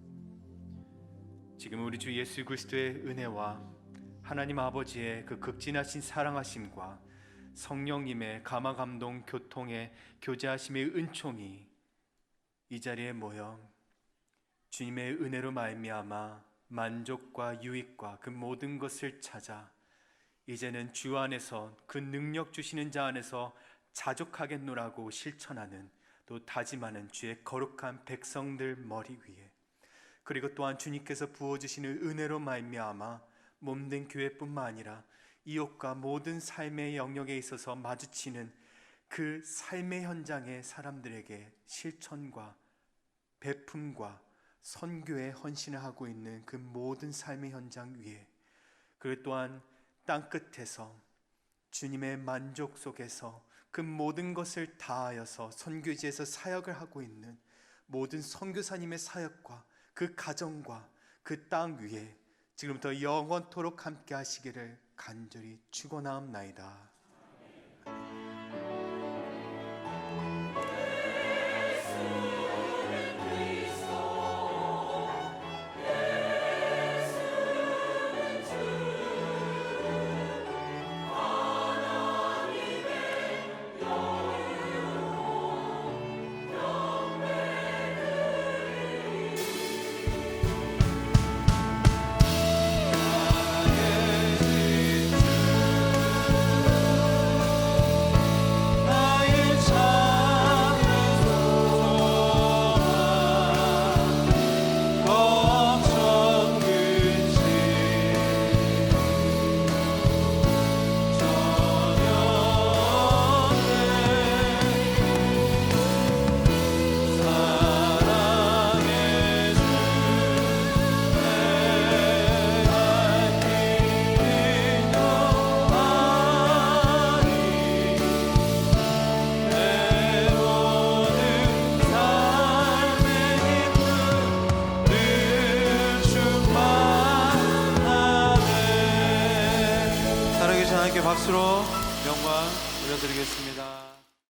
지금 우리 주 예수 그리스도의 은혜와 하나님 아버지의 그 극진하신 사랑하심과 성령님의 감화 감동 교통의 교제하심의 은총이 이 자리에 모여 주님의 은혜로 말미암아 만족과 유익과 그 모든 것을 찾아 이제는 주 안에서 그 능력 주시는 자 안에서 자족하겠노라고 실천하는, 또 다짐하는 주의 거룩한 백성들 머리 위에, 그리고 또한 주님께서 부어주시는 은혜로 말미암아 몸된 교회뿐만 아니라 이웃과 모든 삶의 영역에 있어서 마주치는 그 삶의 현장의 사람들에게 실천과 베품과 선교에 헌신을 하고 있는 그 모든 삶의 현장 위에, 그리고 또한 땅끝에서 주님의 만족 속에서 그 모든 것을 다하여서 선교지에서 사역을 하고 있는 모든 선교사님의 사역과 그 가정과 그 땅 위에 지금부터 영원토록 함께 하시기를 간절히 축원하옵나이다. 하나님께 박수로 영광 올려드리겠습니다.